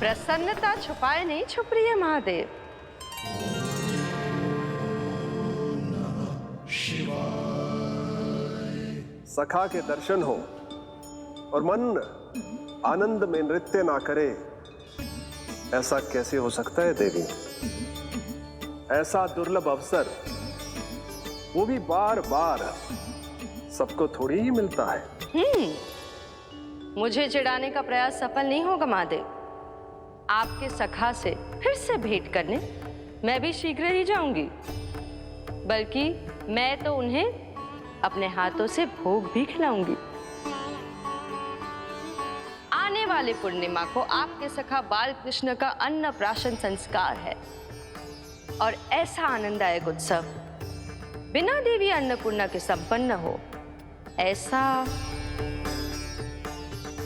प्रसन्नता छुपाए नहीं छुप रही है महादेव। सखा के दर्शन हो और मन आनंद में नृत्य ना करे, ऐसा कैसे हो सकता है देवी? ऐसा दुर्लभ अवसर, वो भी बार बार, सबको थोड़ी ही मिलता है। मुझे चिढ़ाने का प्रयास सफल नहीं होगा महादेव। आपके सखा से फिर से भेंट करने मैं भी शीघ्र ही जाऊंगी, बल्कि मैं तो उन्हें अपने हाथों से भोग भी खिलाऊंगी। आने वाले पूर्णिमा को आपके सखा बाल कृष्ण का अन्नप्राशन संस्कार है और ऐसा आनंददायक उत्सव बिना देवी अन्नपूर्णा के संपन्न हो, ऐसा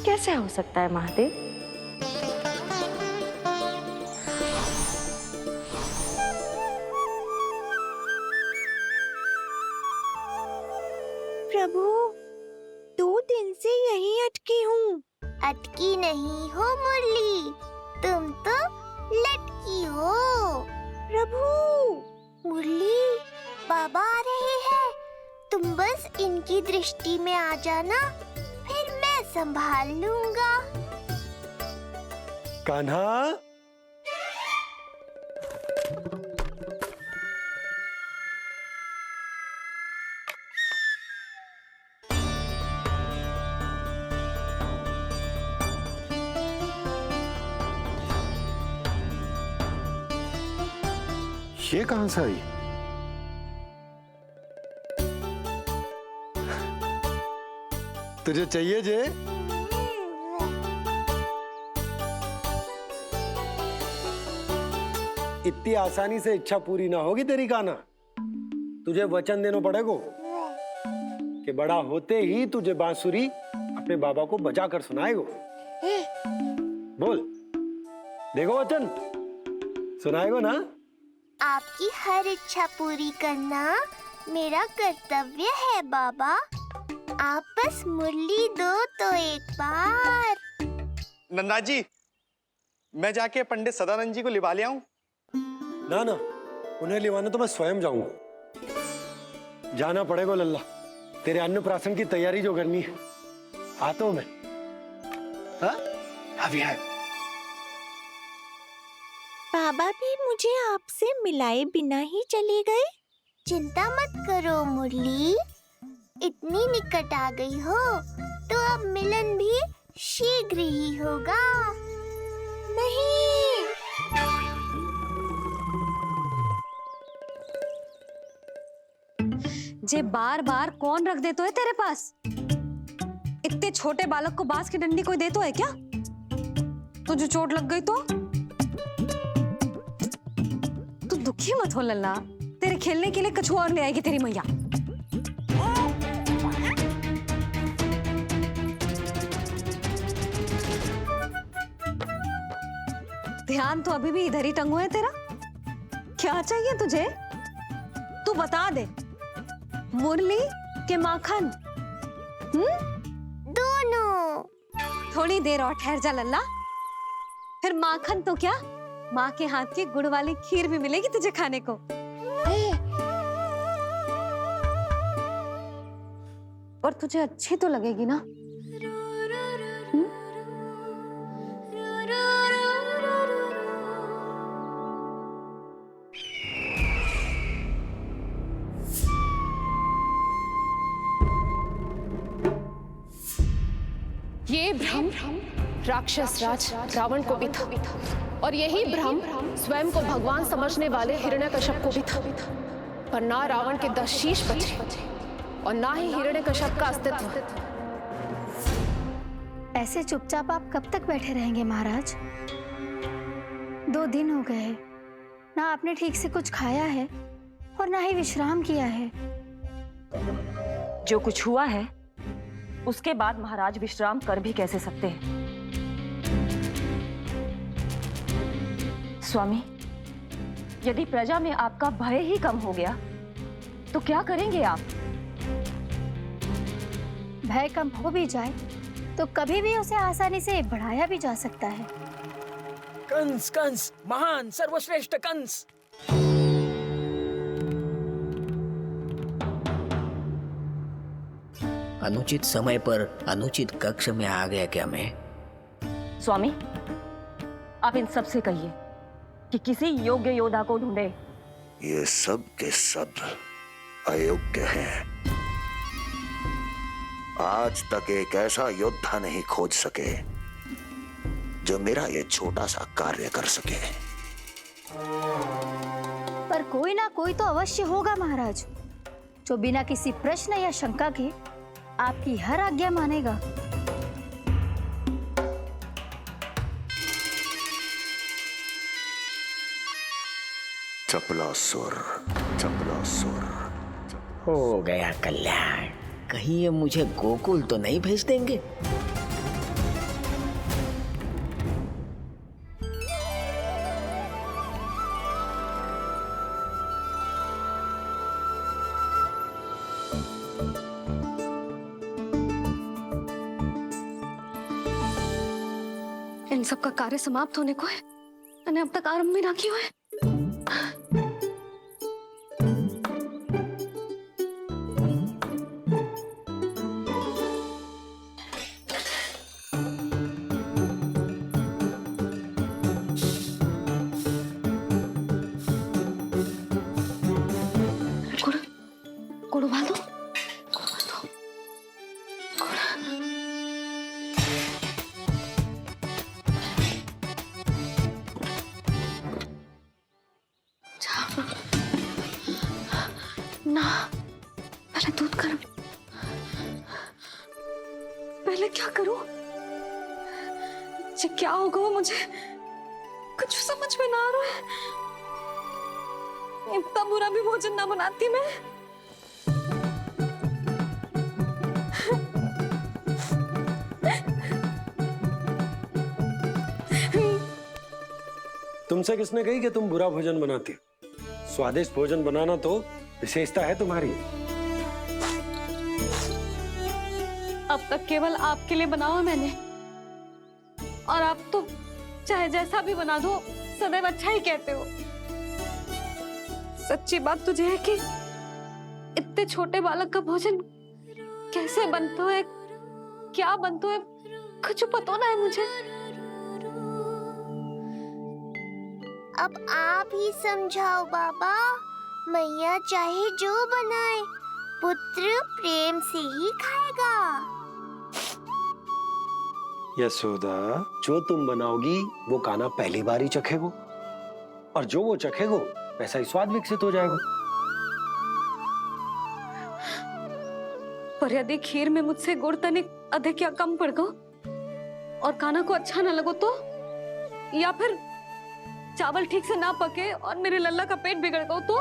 कैसे हो सकता है महादेव? प्रभु, 2 दिन से यहीं अटकी हूँ। अटकी नहीं हो मुरली, तुम तो लटकी हो। प्रभु, मुरली, बाबा आ रहे हैं, तुम बस इनकी दृष्टि में आ जाना, फिर मैं संभाल लूंगा। कान्हा, ये कहां से आई? तुझे चाहिए जे? इतनी आसानी से इच्छा पूरी ना होगी तेरी कान्हा। तुझे वचन देना पड़ेगा कि बड़ा होते ही तुझे बांसुरी अपने बाबा को बजा कर सुनाएगा। बोल, देखो वचन सुनाएगा ना? आपकी हर इच्छा पूरी करना मेरा कर्तव्य है बाबा। आप बस मुरली दो तो एक बार। नंदा जी, मैं जाके पंडित सदानंद जी को लिवा ले आऊं? ना ना, उन्हें लिवाने तो मैं स्वयं जाऊंगा। जाना पड़ेगा लल्ला, तेरे अन्नप्राशन की तैयारी जो करनी है। आता हूं मैं। हाँ? अभी आए। बाबा भी मुझे आपसे मिलाए बिना ही चले गए। चिंता मत करो मुरली, इतनी निकट आ गई हो तो अब मिलन भी शीघ्र ही होगा। नहीं, जे बार बार कौन रख दे तो है तेरे पास? इतने छोटे बालक को बांस की डंडी कोई दे तो है क्या? तुझे चोट लग गई तो? तू दुखी मत हो लल्ला, तेरे खेलने के लिए कछुआ और ले आएगी तेरी मैया। ध्यान तो अभी भी इधर ही टंगो है तेरा। क्या चाहिए तुझे? तू बता दे। मुरली के माखन? दोनों। थोड़ी देर और ठहर जा लल्ला, फिर माखन तो क्या, माँ के हाथ की गुड़ वाली खीर भी मिलेगी तुझे खाने को। और तुझे अच्छी तो लगेगी ना? ये भ्रम राक्षस राज रावण को भी था, और यही भ्रम स्वयं को भगवान समझने वाले हिरण्यकश्यप को भी था। पर ना रावण के 10 शीश बचे और ना ही हिरण्यकश्यप का अस्तित्व। ऐसे चुपचाप आप कब तक बैठे रहेंगे महाराज? 2 दिन हो गए, ना आपने ठीक से कुछ खाया है और ना ही विश्राम किया है। जो कुछ हुआ है उसके बाद महाराज विश्राम कर भी कैसे सकते हैं? स्वामी, यदि प्रजा में आपका भय ही कम हो गया तो क्या करेंगे आप? भय कम हो भी जाए तो कभी भी उसे आसानी से बढ़ाया भी जा सकता है। कंस कंस महान सर्वश्रेष्ठ कंस। अनुचित समय पर अनुचित कक्ष में आ गया क्या मैं? स्वामी, आप इन सब से कहिए कि किसी योग्य योद्धा को ढूंढे। ये सब के सब अयोग्य हैं। आज तक एक ऐसा योद्धा नहीं खोज सके जो मेरा ये छोटा सा कार्य कर सके। पर कोई ना कोई तो अवश्य होगा महाराज, जो बिना किसी प्रश्न या शंका के आपकी हर आज्ञा मानेगा। चपलासुर, चपलासुर। हो गया कल्याण। कहीं ये मुझे गोकुल तो नहीं भेज देंगे? इन सब का कार्य समाप्त होने को है, मैंने अब तक आरंभ भी ना किया है। गुड़ उबाल दो। ना, पहले दूध गर्म। पहले क्या करूं? ये क्या होगा वो मुझे कुछ समझ में ना आ रहा है। इतना बुरा भी भोजन ना बनाती मैं। तुमसे किसने कही कि तुम बुरा भोजन बनाती? स्वादिष्ट भोजन बनाना तो विशेषता है तुम्हारी। अब तक केवल आपके लिए बनाओ मैंने, और आप तो चाहे जैसा भी बना दो सदैव अच्छा ही कहते हो। सच्ची बात तुझे है कि इतने छोटे बालक का भोजन कैसे बनता है, क्या बनता है, कुछ पता ना है मुझे। अब आप ही समझाओ बाबा। मैया चाहे जो बनाए, पुत्र प्रेम से ही खाएगा। यशोदा, जो तुम बनाओगी वो कान्हा पहली बार ही चखेगो, और जो वो चखेगो वैसा ही स्वाद विकसित हो जाएगा। पर यदि खीर में मुझसे गुड़ तनिक अधिक या कम पड़ गो और कान्हा को अच्छा ना लगो तो, या फिर चावल ठीक से ना पके और मेरे लल्ला का पेट बिगड़ गो तो?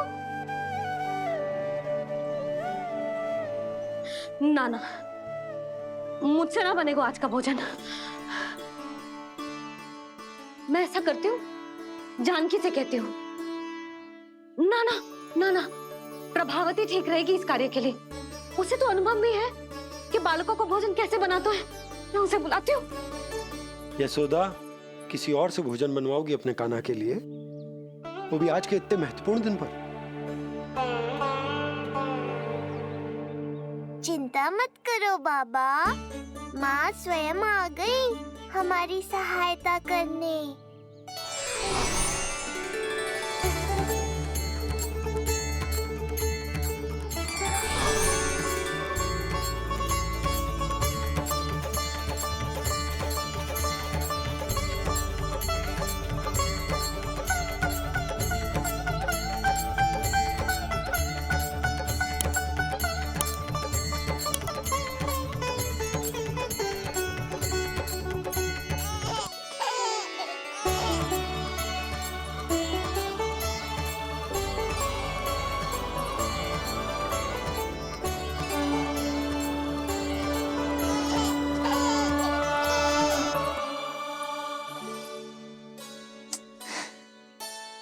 ना ना, मुझसे ना बनेगा आज का भोजन। मैं ऐसा करती हूँ, जानकी से कहती हूँ। ना ना ना ना, प्रभावती ठीक रहेगी इस कार्य के लिए। उसे तो अनुभव भी है कि बालकों को भोजन कैसे बनाता है। मैं उसे बुलाती हूँ। यशोदा, किसी और से भोजन बनवाओगी अपने कान्हा के लिए, वो भी आज के इतने महत्वपूर्ण दिन पर? चिंता मत करो बाबा, माँ स्वयं आ गई हमारी सहायता करने।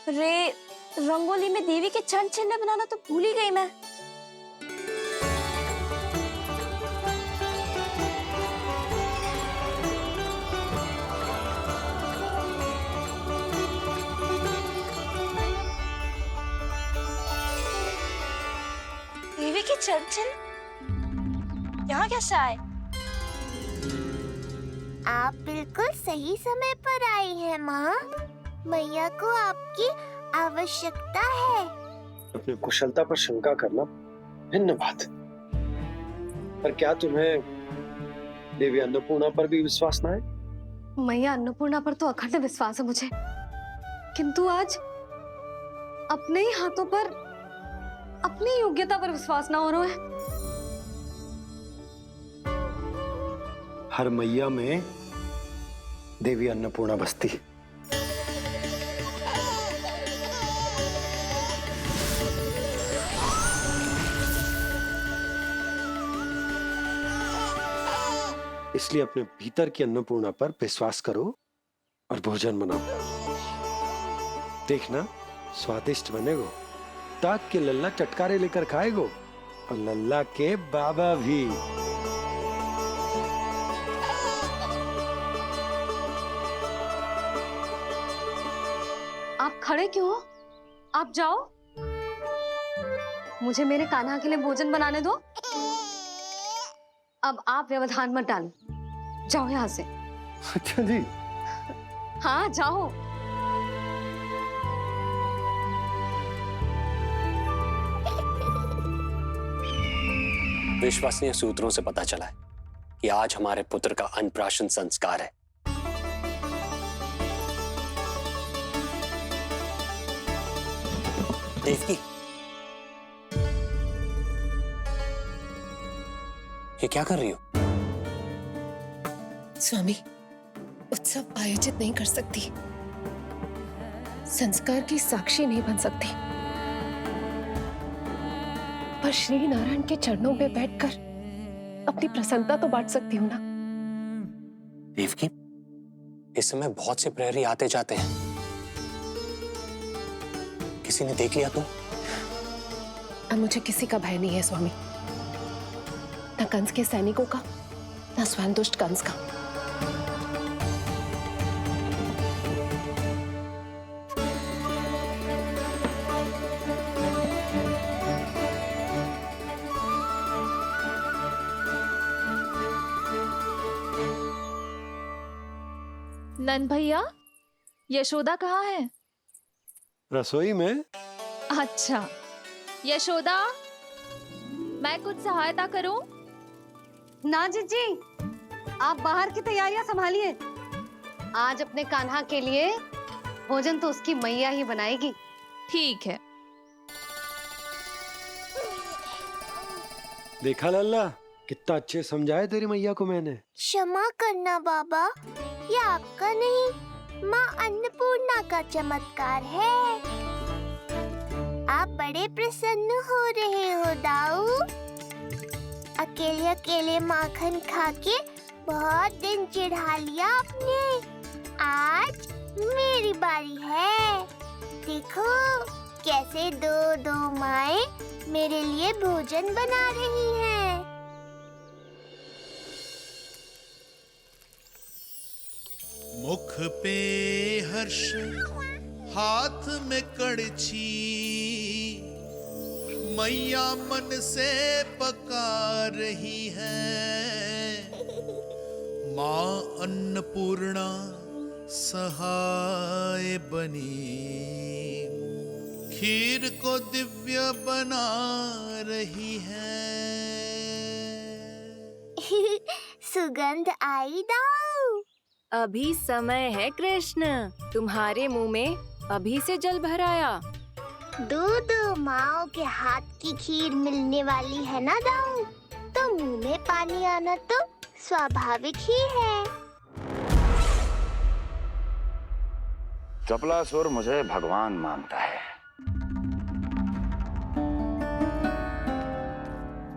रे, रंगोली में देवी के चरण चिन्ह बनाना तो भूल ही गई मैं। कि चंचल यहाँ कैसे आए? आप बिल्कुल सही समय पर आई हैं माँ। मैया को आपकी आवश्यकता है। अपनी कुशलता पर शंका करना भिन्न बात है, पर क्या तुम्हें देवी अन्नपूर्णा पर भी विश्वास ना है? मैया अन्नपूर्णा पर तो अखंड विश्वास है मुझे, किंतु आज अपने ही हाथों पर अपनी योग्यता पर विश्वास ना हो रहा है। हर मैया में देवी अन्नपूर्णा बसती है। इसलिए अपने भीतर की अन्नपूर्णा पर विश्वास करो और भोजन बनाओ। देखना स्वादिष्ट बनेगो, ताक के लल्ला चटकारे लेकर खाएगो और लल्ला के बाबा भी। आप खड़े क्यों हो? आप जाओ, मुझे मेरे कान्हा के लिए भोजन बनाने दो। अब आप व्यवधान मत डालो, जाओ यहाँ से। अच्छा जी। हाँ जाओ। विश्वसनीय सूत्रों से पता चला है कि आज हमारे पुत्र का अन्नप्राशन संस्कार है। देवकी, ये क्या कर रही हो? स्वामी, उत्सव आयोजित नहीं कर सकती, संस्कार की साक्षी नहीं बन सकती, पर श्री नारायण के चरणों में बैठकर अपनी प्रसन्नता तो बांट सकती हूँ ना। देवकी, इस समय बहुत से प्रहरी आते जाते हैं, किसी ने देख लिया तो? अब मुझे किसी का भय नहीं है स्वामी, न कंस के सैनिकों का, न स्वयं दुष्ट कंस का। नंद भैया, यशोदा कहाँ है? रसोई में। अच्छा, यशोदा, मैं कुछ सहायता करूं? ना जीजी, आप बाहर की तैयारियां संभालिए। आज अपने कान्हा के लिए भोजन तो उसकी मैया ही बनाएगी। ठीक है। देखा लल्ला, कितना अच्छे समझाया तेरी मैया को मैंने। क्षमा करना बाबा, ये आपका नहीं, माँ अन्नपूर्णा का चमत्कार है। आप बड़े प्रसन्न हो रहे हो दाऊ। अकेले अकेले माखन खा के बहुत दिन चिढ़ा लिया आपने। आज मेरी बारी है। देखो कैसे दो दो माएं मेरे लिए भोजन बना रही हैं। मुख पे हर्ष, हाथ में कड़छी, मैया मन से पका रही है। माँ अन्नपूर्णा सहाय बनी, खीर को दिव्य बना रही है। सुगंध आई दाऊ। अभी समय है कृष्ण, तुम्हारे मुंह में अभी से जल भर आया। दो माओ के हाथ की खीर मिलने वाली है ना दाऊ, तो मुंह में पानी आना तो स्वाभाविक ही है। चपलासुर मुझे भगवान मानता है।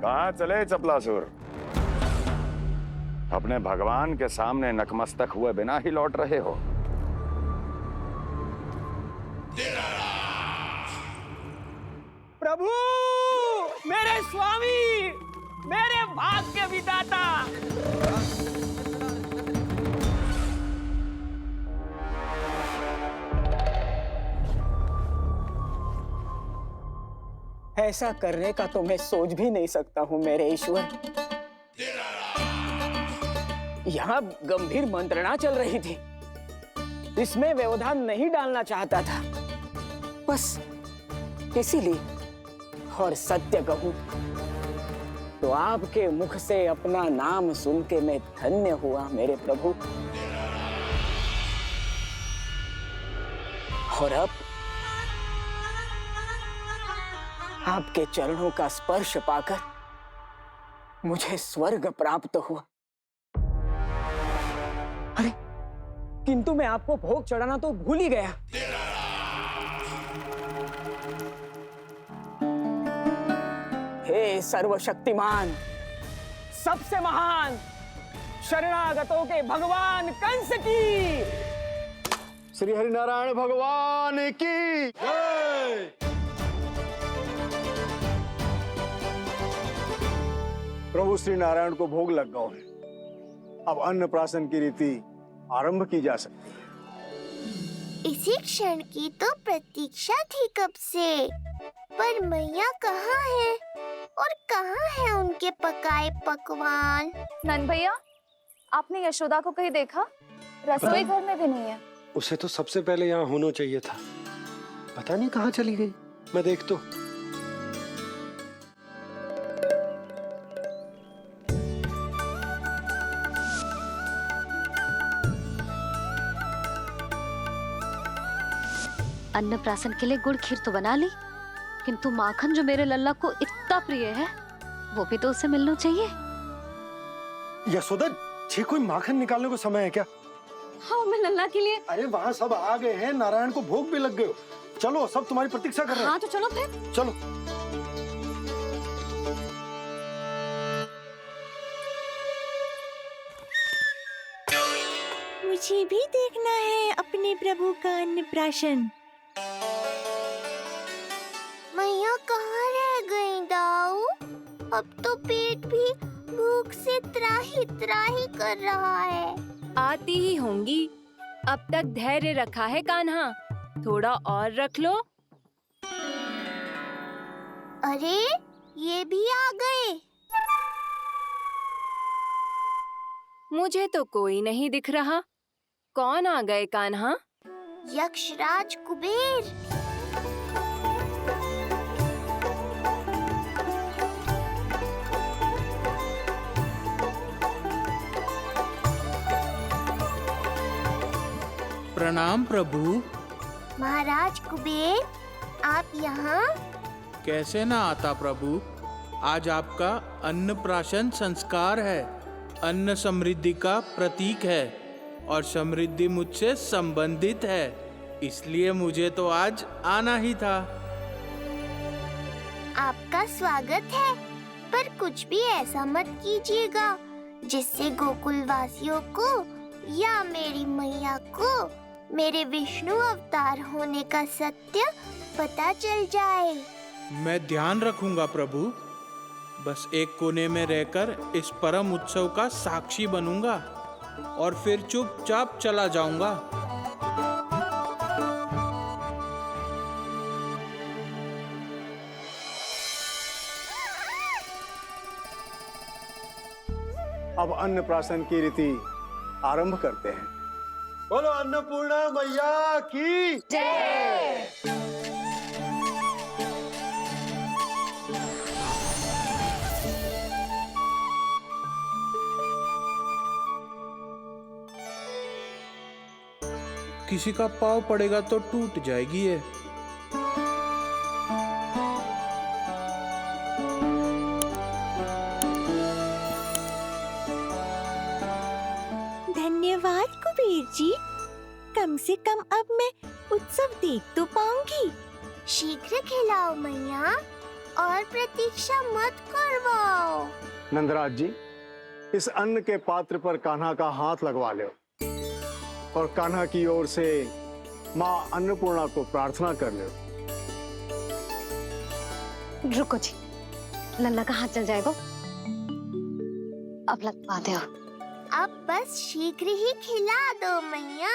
कहाँ चले चपलासुर? अपने भगवान के सामने नतमस्तक हुए बिना ही लौट रहे हो। प्रभु, मेरे स्वामी, मेरे भाग्य विधाता। ऐसा करने का तो मैं सोच भी नहीं सकता हूँ मेरे ईश्वर। यहाँ गंभीर मंत्रणा चल रही थी, इसमें व्यवधान नहीं डालना चाहता था, बस इसीलिए। और सत्य कहूं तो आपके मुख से अपना नाम सुन के मैं धन्य हुआ मेरे प्रभु। और अब आपके चरणों का स्पर्श पाकर मुझे स्वर्ग प्राप्त हुआ। अरे किंतु मैं आपको भोग चढ़ाना तो भूल ही गया। हे सर्वशक्तिमान, सबसे महान, शरणागतों के भगवान कंस की, श्री हरिनारायण भगवान की जय। प्रभु श्री नारायण को भोग लग गया है, अब अन्नप्राशन की रीति आरंभ की जा सकती है। इसी क्षण की तो प्रतीक्षा थी कब से, पर मैया कहाँ है और कहाँ है उनके पकाए पकवान? नंद भैया, आपने यशोदा को कहीं देखा? रसोई घर में भी नहीं है। उसे तो सबसे पहले यहाँ होना चाहिए था, पता नहीं कहाँ चली गई। मैं देख तो। अन्नप्राशन के लिए गुड़ खीर तो बना ली, किंतु माखन जो मेरे लल्ला को इतना प्रिय है, वो भी तो उसे मिलना चाहिए। यशोदा, ये कोई माखन निकालने को समय है क्या? हाँ, मैं लल्ला के लिए। अरे वहाँ सब आ गए हैं, नारायण को भोग भी लग गए। चलो, सब तुम्हारी प्रतीक्षा कर रहे हैं। हाँ तो चलो फिर। चलो। मुझे भी देखना है अपने प्रभु का अन्नप्राशन। मैया कहाँ रह गई दाऊ? अब तो पेट भी भूख से त्राही त्राही कर रहा है। आती ही होंगी। अब तक धैर्य रखा है कान्हा, थोड़ा और रख लो। अरे ये भी आ गए। मुझे तो कोई नहीं दिख रहा। कौन आ गए कान्हा? यक्षराज कुबेर। प्रणाम प्रभु। महाराज कुबेर, आप यहाँ? कैसे ना आता प्रभु, आज आपका अन्नप्राशन संस्कार है। अन्न समृद्धि का प्रतीक है और समृद्धि मुझसे संबंधित है, इसलिए मुझे तो आज आना ही था। आपका स्वागत है, पर कुछ भी ऐसा मत कीजिएगा जिससे गोकुल वासियों को या मेरी मैया को मेरे विष्णु अवतार होने का सत्य पता चल जाए। मैं ध्यान रखूंगा प्रभु, बस एक कोने में रहकर इस परम उत्सव का साक्षी बनूंगा और फिर चुपचाप चला जाऊंगा। अब अन्नप्राशन की रीति आरंभ करते हैं। बोलो अन्नपूर्णा मैया की जय। किसी का पाँव पड़ेगा तो टूट जाएगी ये। धन्यवाद कुबेर जी, कम से कम अब मैं उत्सव देख तो पाऊंगी। शीघ्र खिलाओ मैया और प्रतीक्षा मत करवाओ। नंदराज जी, इस अन्न के पात्र पर कान्हा का हाथ लगवा लो और कान्हा की ओर से माँ अन्नपूर्णा को प्रार्थना कर लो। रुको जी, लल्ला का हाथ चल जाएगा, अब लगवा दो। अब बस शीघ्र ही खिला दो मैया।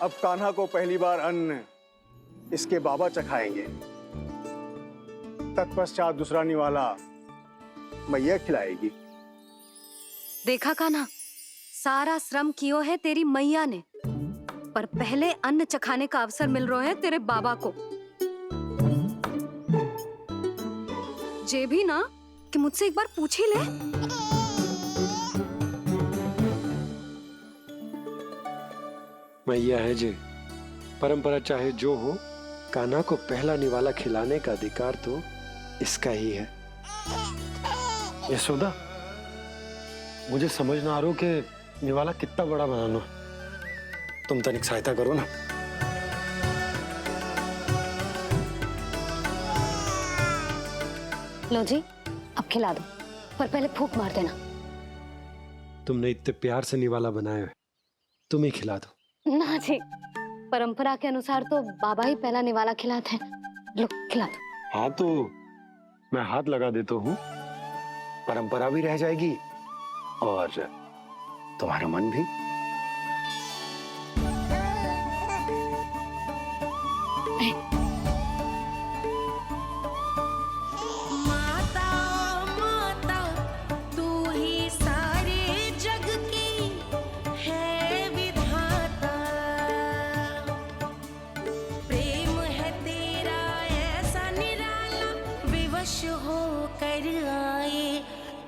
अब कान्हा को पहली बार अन्न इसके बाबा चखाएंगे, तत्पश्चात दूसरा निवाला मैया खिलाएगी। देखा कान्हा, सारा श्रम कियो है तेरी मैया ने, पर पहले अन्न चखाने का अवसर मिल रहा है तेरे बाबा को। जे भी ना कि मुझसे एक बार पूछ ही ले। मैया है जे, परंपरा चाहे जो हो, कान्हा को पहला निवाला खिलाने का अधिकार तो इसका ही है। यशोदा, मुझे समझ ना आ रहा कि निवाला कितना बड़ा बनाना, तुम तनिक सहायता करो ना। लो जी, अब खिला दो, पर पहले फूंक मार देना। तुमने इतने प्यार से निवाला बनाया है, तुम ही खिला दो। ना जी, परंपरा के अनुसार तो बाबा ही पहला निवाला खिलाते हैं। लो खिला दो। हाँ तो मैं हाथ लगा देता हूँ, परंपरा भी रह जाएगी और तुम्हारा मन भी।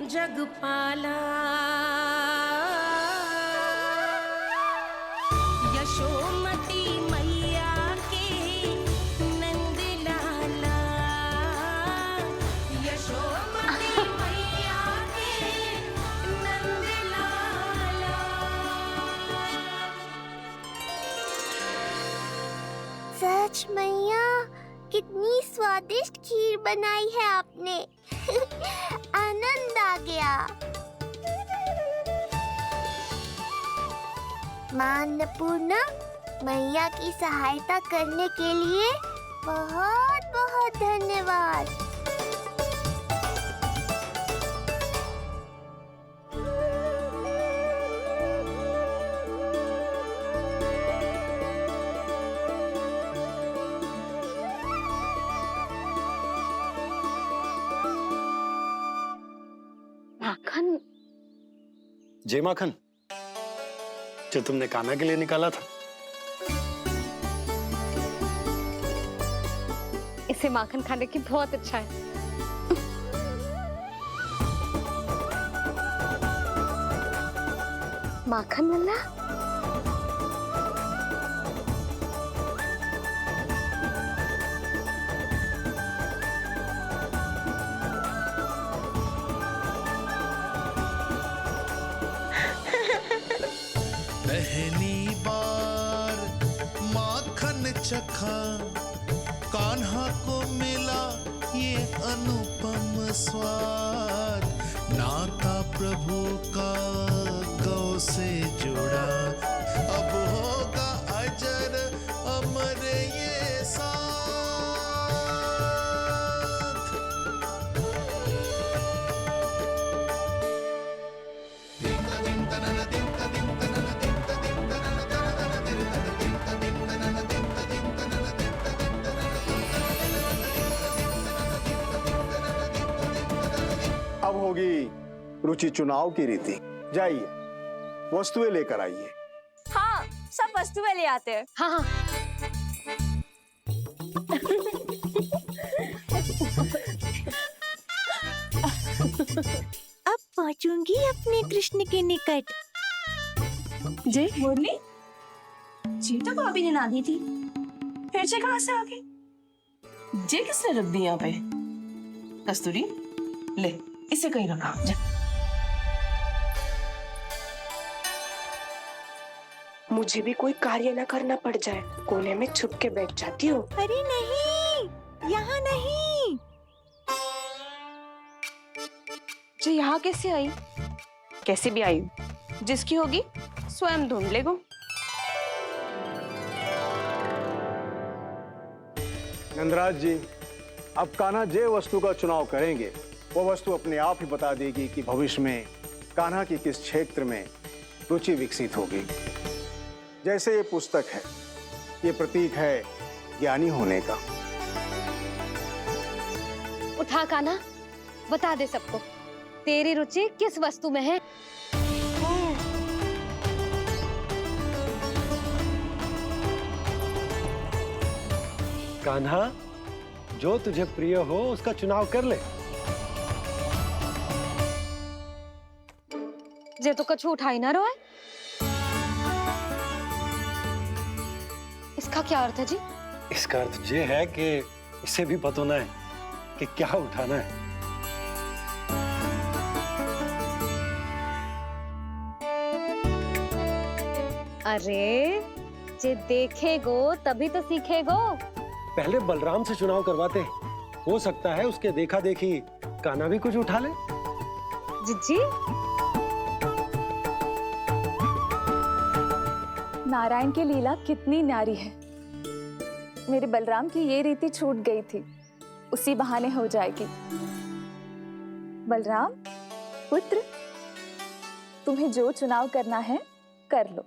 जगपाला यशोमती मैया के नंद लाला, यशोमती मैया के नंद लाला। सच मैया, कितनी स्वादिष्ट खीर बनाई है आपने। आनंद आ गया। मां अन्नपूर्णा, मैया की सहायता करने के लिए बहुत बहुत धन्यवाद। माखन? जे माखन जो तुमने कान्हा के लिए निकाला था। इसे माखन खाने की बहुत इच्छा है। माखन वाला? पहली बार माखन चखा, कान्हा को मिला ये अनुपम स्वाद। नाता प्रभु का गौ से जुड़ा, अब होगा अजर अमर ये साथ। अब होगी रुचि चुनाव की रीति। जाइए, वस्तुएं लेकर आइए। हाँ, सब वस्तुएं ले आते हैं। हाँ हाँ। अब पहुंचूंगी अपने कृष्ण के निकट। जय मुरली, जी तो भाभी ने ना दी थी, फिर से कहाँ से आ गई? जे किसने रख दी यहाँ पे? कस्तूरी, ले इसे कहीं रखा जा। मुझे भी कोई कार्य न करना पड़ जाए, कोने में छुप के बैठ जाती हूँ। अरे नहीं, यहाँ नहीं। जो यहाँ कैसे आई? कैसे भी आई, जिसकी होगी स्वयं ढूंढ लेगो। नंदराज जी, अब कान्हा जे वस्तु का चुनाव करेंगे, वो वस्तु अपने आप ही बता देगी कि भविष्य में कान्हा की किस क्षेत्र में रुचि विकसित होगी। जैसे ये पुस्तक है, ये प्रतीक है ज्ञानी होने का। उठा कान्हा, बता दे सबको तेरी रुचि किस वस्तु में है। कान्हा, जो तुझे प्रिय हो उसका चुनाव कर ले। जे तो कछु उठाई ना रोए। इसका क्या अर्थ है जी? इसका अर्थ ये है कि इसे भी पता ना है कि क्या उठाना है। अरे जे देखेगो तभी तो सीखेगो। पहले बलराम से चुनाव करवाते हैं, हो सकता है उसके देखा देखी कान्हा भी कुछ उठा ले। जिज्जी, नारायण की लीला कितनी न्यारी है। मेरे बलराम की ये रीति छूट गई थी, उसी बहाने हो जाएगी। बलराम पुत्र, तुम्हें जो चुनाव करना है कर लो।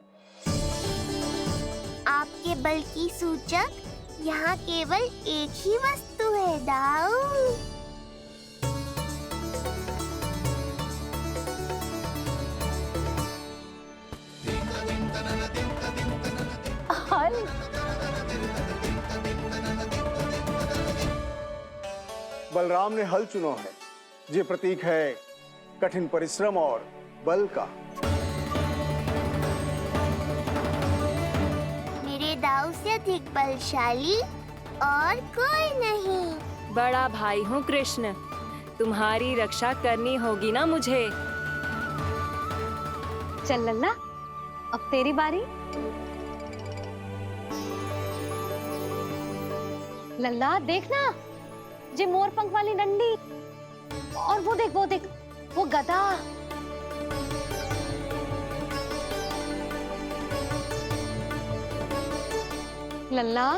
आपके बल की सूचक यहाँ केवल एक ही वस्तु है दाऊ। हल। बलराम ने हल चुना है। ये प्रतीक है कठिन परिश्रम और बल का। मेरे दाऊ से अधिक बलशाली और कोई नहीं। बड़ा भाई हूँ कृष्ण, तुम्हारी रक्षा करनी होगी ना मुझे। चल लल्ला, अब तेरी बारी। लल्ला देखना, जे मोर पंख वाली डंडी, और वो देख वो गदा। लल्ला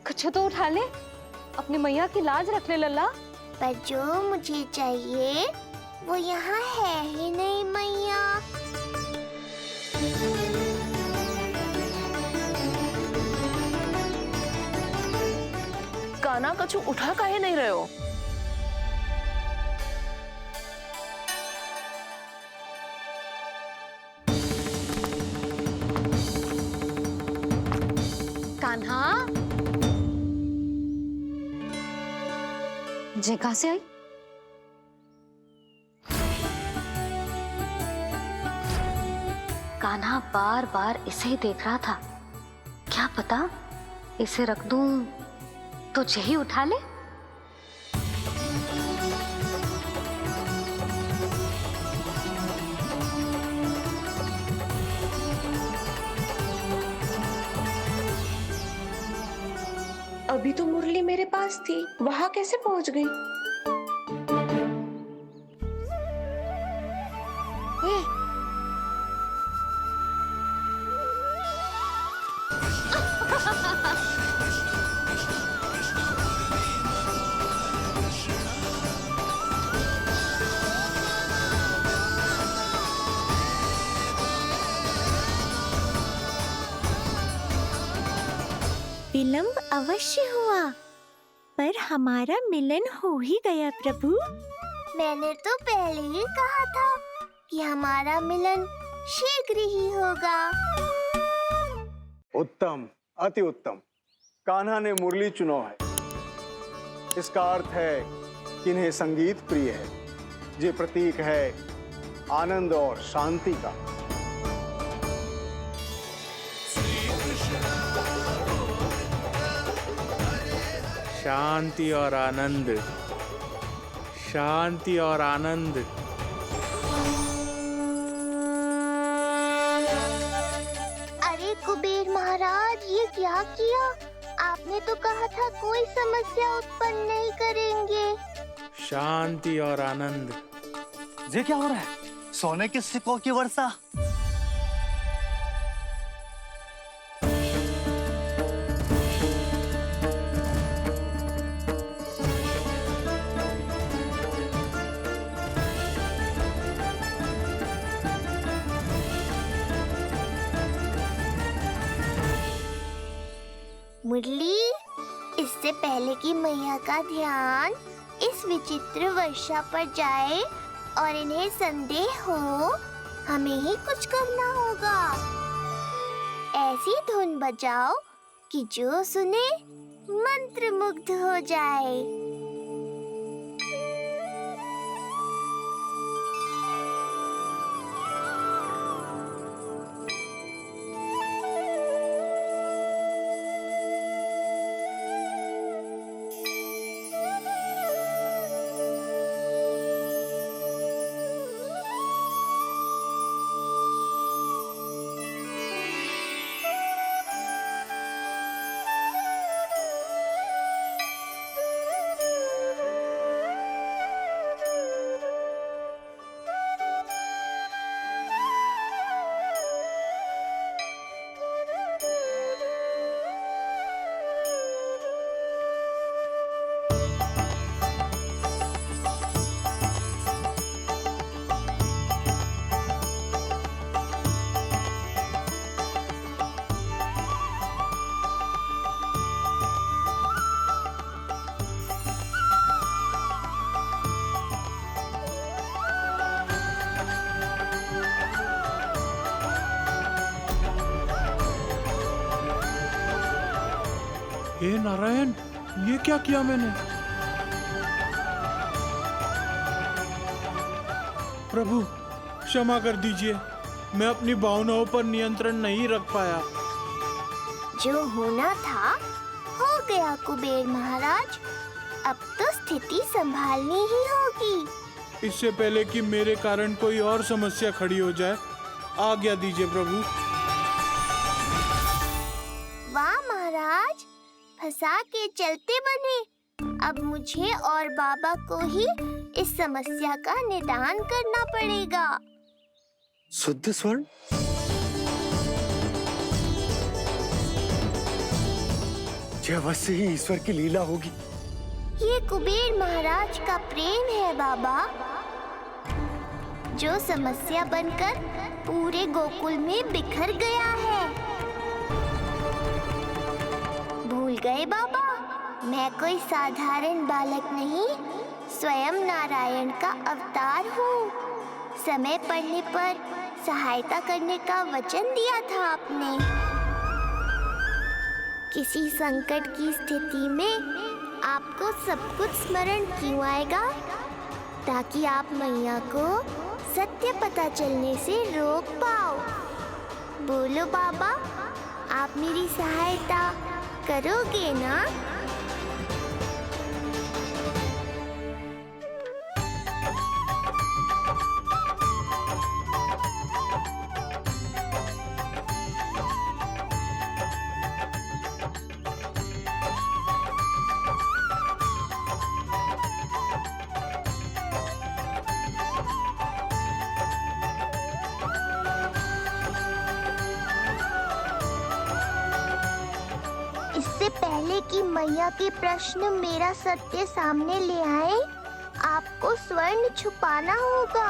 कुछ तो उठा ले, अपनी मैया की लाज रख ले लल्ला। पर जो मुझे चाहिए वो यहाँ है ही नहीं मैया। कान्हा कछु उठा काहे नहीं रहे हो? कान्हा, जे कहां से आई? कान्हा बार बार इसे ही देख रहा था। क्या पता इसे रख दूं तो यही उठा ले। अभी तो मुरली मेरे पास थी, वहां कैसे पहुंच गई? विलंब अवश्य हुआ, पर हमारा मिलन हो ही गया प्रभु। मैंने तो पहले ही कहा था कि हमारा मिलन शीघ्र ही होगा। उत्तम, अति उत्तम। कान्हा ने मुरली चुना है। इसका अर्थ है कि इन्हें संगीत प्रिय है। ये प्रतीक है आनंद और शांति का। शांति और आनंद, शांति और आनंद। अरे कुबेर महाराज, ये क्या किया? आपने तो कहा था कोई समस्या उत्पन्न नहीं करेंगे। शांति और आनंद। ये क्या हो रहा है? सोने के सिक्कों की वर्षा। मुरली, इससे पहले कि मैया का ध्यान इस विचित्र वर्षा पर जाए और इन्हें संदेह हो, हमें ही कुछ करना होगा। ऐसी धुन बजाओ कि जो सुने मंत्रमुग्ध हो जाए। हे नारायण, ये क्या किया मैंने? प्रभु क्षमा कर दीजिए, मैं अपनी भावनाओं पर नियंत्रण नहीं रख पाया। जो होना था हो गया कुबेर महाराज, अब तो स्थिति संभालनी ही होगी। इससे पहले कि मेरे कारण कोई और समस्या खड़ी हो जाए, आज्ञा दीजिए प्रभु। वाह महाराज, फंसा के चलते बने। अब मुझे और बाबा को ही इस समस्या का निदान करना पड़ेगा। शुद्ध स्वर्ण? यह अवश्य ही ईश्वर की लीला होगी। ये कुबेर महाराज का प्रेम है बाबा, जो समस्या बनकर पूरे गोकुल में बिखर गया है। भूल गए बाबा, मैं कोई साधारण बालक नहीं, स्वयं नारायण का अवतार हूँ। समय पड़ने पर सहायता करने का वचन दिया था आपने। किसी संकट की स्थिति में आपको सब कुछ स्मरण क्यों आएगा? ताकि आप मैया को सत्य पता चलने से रोक पाओ। बोलो बाबा, आप मेरी सहायता करोगे ना? इससे पहले कि मैया के प्रश्न मेरा सत्य सामने ले आए, आपको स्वर्ण छुपाना होगा।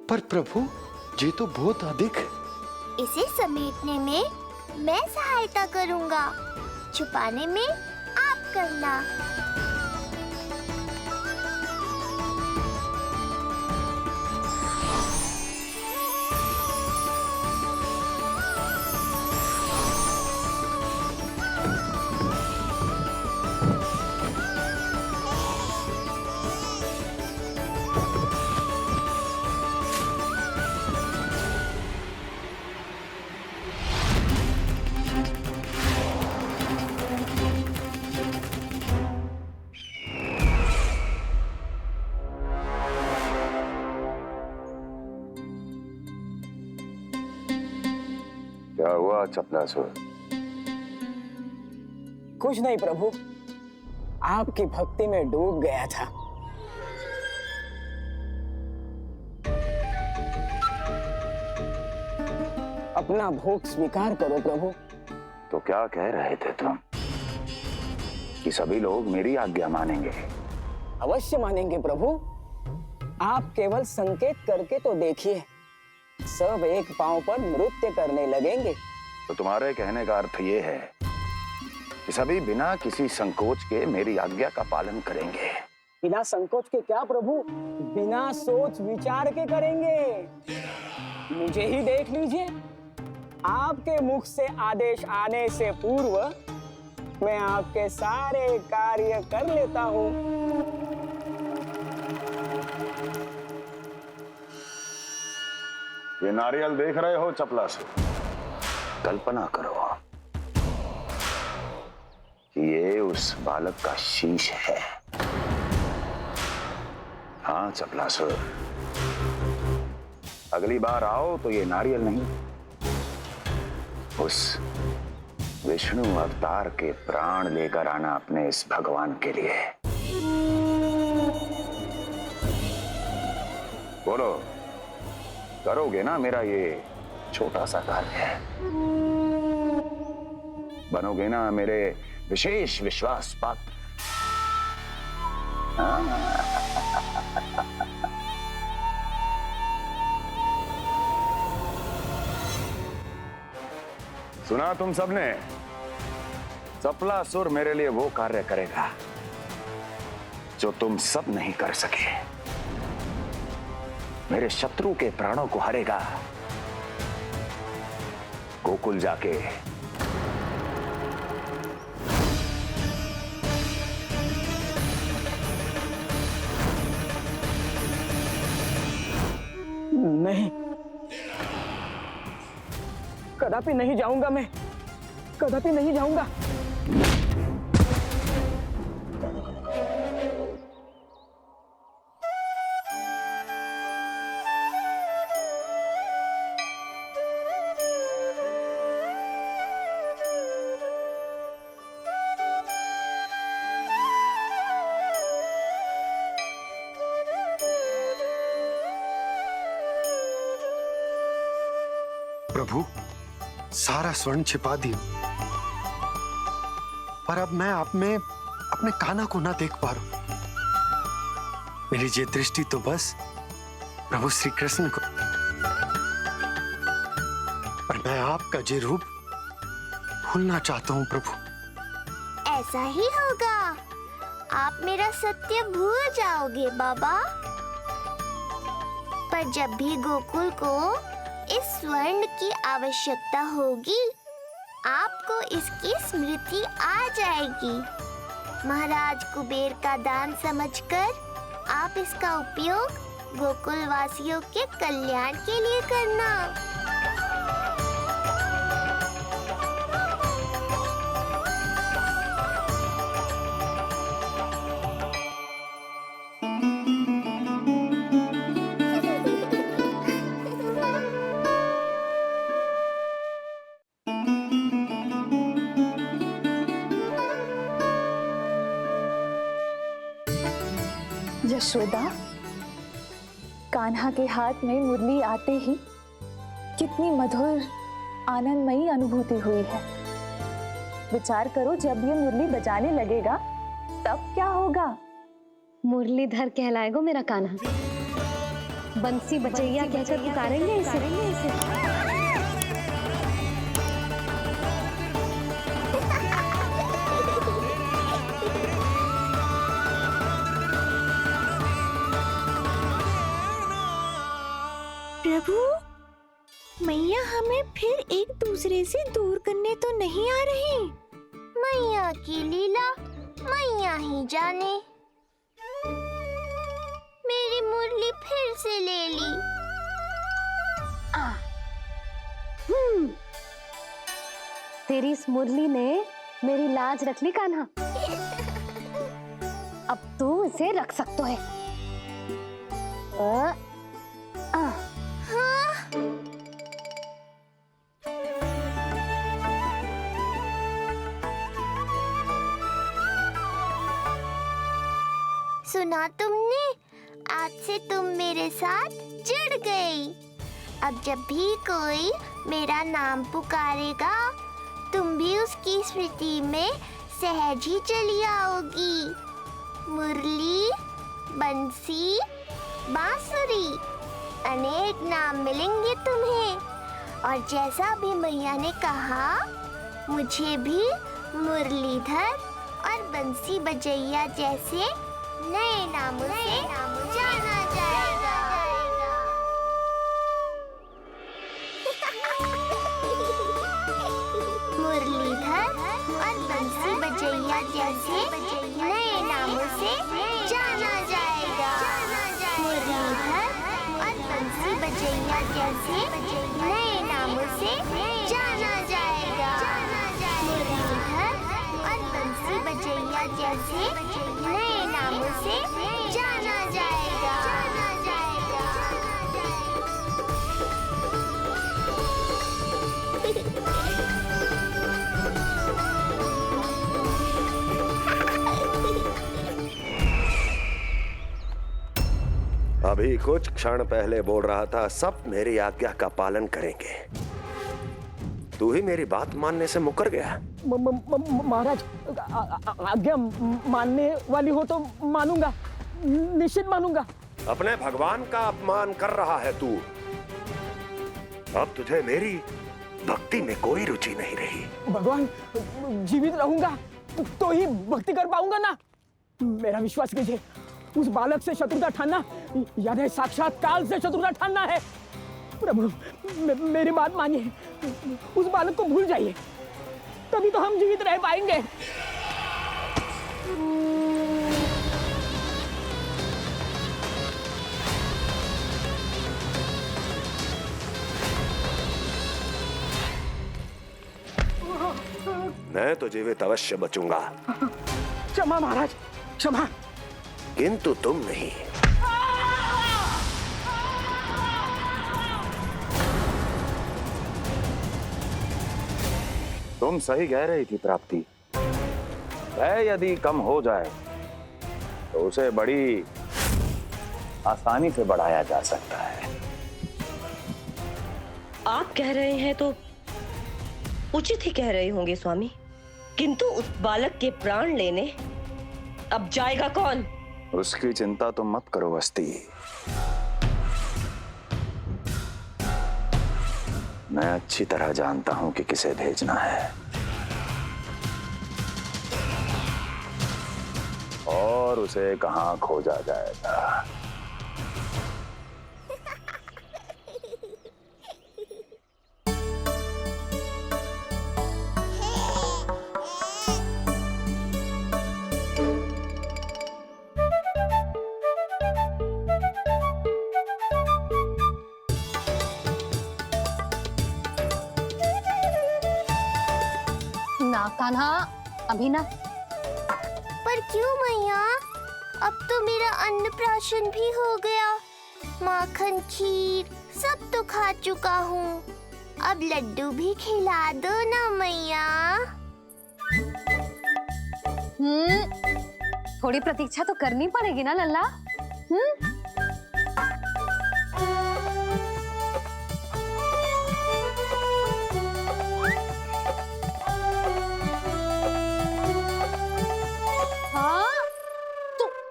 पर प्रभु, ये तो बहुत अधिक है। इसे समेटने में मैं सहायता करूंगा, छुपाने में आप करना। क्या हुआ चपलासुर? कुछ नहीं प्रभु, आपकी भक्ति में डूब गया था। अपना भोग स्वीकार करो प्रभु। तो क्या कह रहे थे तुम कि सभी लोग मेरी आज्ञा मानेंगे? अवश्य मानेंगे प्रभु। आप केवल संकेत करके तो देखिए, सब एक पांव पर नृत्य करने लगेंगे। तो तुम्हारे कहने का अर्थ ये है कि सभी बिना किसी संकोच के मेरी आज्ञा का पालन करेंगे? बिना संकोच के क्या प्रभु, बिना सोच विचार के करेंगे। मुझे ही देख लीजिए, आपके मुख से आदेश आने से पूर्व मैं आपके सारे कार्य कर लेता हूँ। ये नारियल देख रहे हो चपलासुर? कल्पना करो कि ये उस बालक का शीश है। हाँ चपलासुर, अगली बार आओ तो ये नारियल नहीं, उस विष्णु अवतार के प्राण लेकर आना अपने इस भगवान के लिए। बोलो, करोगे ना मेरा ये छोटा सा कार्य? बनोगे ना मेरे विशेष विश्वास पात्र? सुना तुम सबने? चपलासुर मेरे लिए वो कार्य करेगा जो तुम सब नहीं कर सके। मेरे शत्रु के प्राणों को हरेगा। गोकुल जाके नहीं, कदापि नहीं जाऊंगा मैं, कदापि नहीं जाऊंगा। प्रभु, सारा स्वर्ण छिपा दिया, पर अब मैं आप में अपने कान्हा को ना देख पा रहा हूं। मेरी ये दृष्टि तो बस प्रभु श्री कृष्ण को, पर मैं आपका ये रूप भूलना चाहता हूं प्रभु। ऐसा ही होगा, आप मेरा सत्य भूल जाओगे बाबा। पर जब भी गोकुल को इस स्वर्ण की आवश्यकता होगी, आपको इसकी स्मृति आ जाएगी। महाराज कुबेर का दान समझकर आप इसका उपयोग गोकुल वासियों के कल्याण के लिए करना। यशोदा, कान्हा के हाथ में मुरली आते ही कितनी मधुर आनंदमयी अनुभूति हुई है। विचार करो, जब ये मुरली बजाने लगेगा तब क्या होगा? मुरलीधर कहलाएगा मेरा कान्हा। बंसी बजैया कहकर पुकारेंगे इसे। प्रभु, मैया हमें फिर एक दूसरे से दूर करने तो नहीं आ रही। मैया की लीला मैया ही जाने। मेरी मुरली फिर से ले ली। तेरी इस मुरली ने मेरी लाज रख ली कान्हा। अब तू इसे रख सकता है। सुना तुमने? आज से तुम मेरे साथ जुड़ गई। अब जब भी कोई मेरा नाम पुकारेगा तुम भी उसकी स्मृति में सहज ही चली आओगी। मुरली, बंसी, बांसुरी, अनेक नाम मिलेंगे तुम्हें। और जैसा भी मैया ने कहा, मुझे भी मुरलीधर और बंसी बजैया जैसे नए नामों से जाना जाएगा। मुरलीधर और बंसी बजैया जैसे नए नामों से जाना जाएगा। मुरलीधर और बंसी बजैया जैसे नए नामों से जाना जाएगा। मुरलीधर और बंसी बजैया जैसे नए नामों से जाना जाएगा। अभी कुछ क्षण पहले बोल रहा था सब मेरी आज्ञा का पालन करेंगे। तू ही मेरी बात मानने से मुकर गया। महाराज, आज्ञा मानने वाली हो तो मानूंगा, निश्चित मानूंगा। अपने भगवान का अपमान कर रहा है तू। अब तुझे मेरी भक्ति में कोई रुचि नहीं रही। भगवान, जीवित रहूंगा तो ही भक्ति कर पाऊंगा ना। मेरा विश्वास कीजिए, उस बालक से शत्रुता ठानना याद है, साक्षात काल से शत्रुता ठानना है। प्रभु, मेरी बात मानिए, उस बालक को भूल जाइए, तभी तो हम जीवित रह पाएंगे। मैं तो जीवित अवश्य बचूंगा। क्षमा महाराज, क्षमा। किंतु तुम नहीं। तुम सही कह रही थी प्राप्ति। भय यदि कम हो जाए तो उसे बड़ी आसानी से बढ़ाया जा सकता है। आप कह रहे हैं तो उचित ही कह रहे होंगे स्वामी, किंतु उस बालक के प्राण लेने अब जाएगा कौन? उसकी चिंता तो मत करो वस्ती। मैं अच्छी तरह जानता हूं कि किसे भेजना है और उसे कहां खोजा जाएगा। कान्हा, अभी ना। पर क्यों मैया? अब तो मेरा अन्नप्राशन भी हो गया। माखन, खीर सब तो खा चुका हूँ। अब लड्डू भी खिला दो ना मैया। थोड़ी प्रतीक्षा तो करनी पड़ेगी ना लल्ला।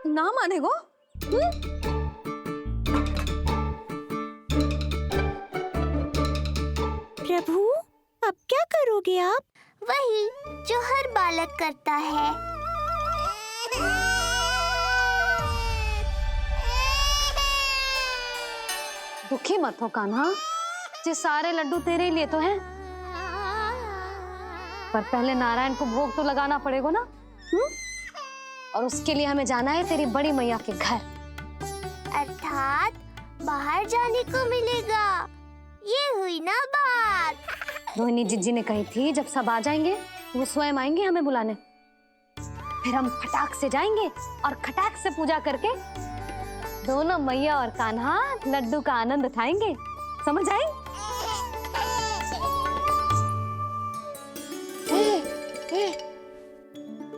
ना मानेगो? प्रभु, अब क्या करोगे आप? वही जो हर बालक करता है। दुखी मत हो कान्हा, ये सारे लड्डू तेरे ही लिए तो हैं। पर पहले नारायण को भोग तो लगाना पड़ेगा ना। और उसके लिए हमें जाना है तेरी बड़ी मैया के घर। अर्थात बाहर जाने को मिलेगा, ये हुई ना बात। रोहिणी जिज्जी ने कही थी जब सब आ जाएंगे वो स्वयं आएंगे हमें बुलाने। फिर हम फटाक से जाएंगे और खटाक से पूजा करके दोनों मैया और कान्हा लड्डू का आनंद उठाएंगे। समझ आई?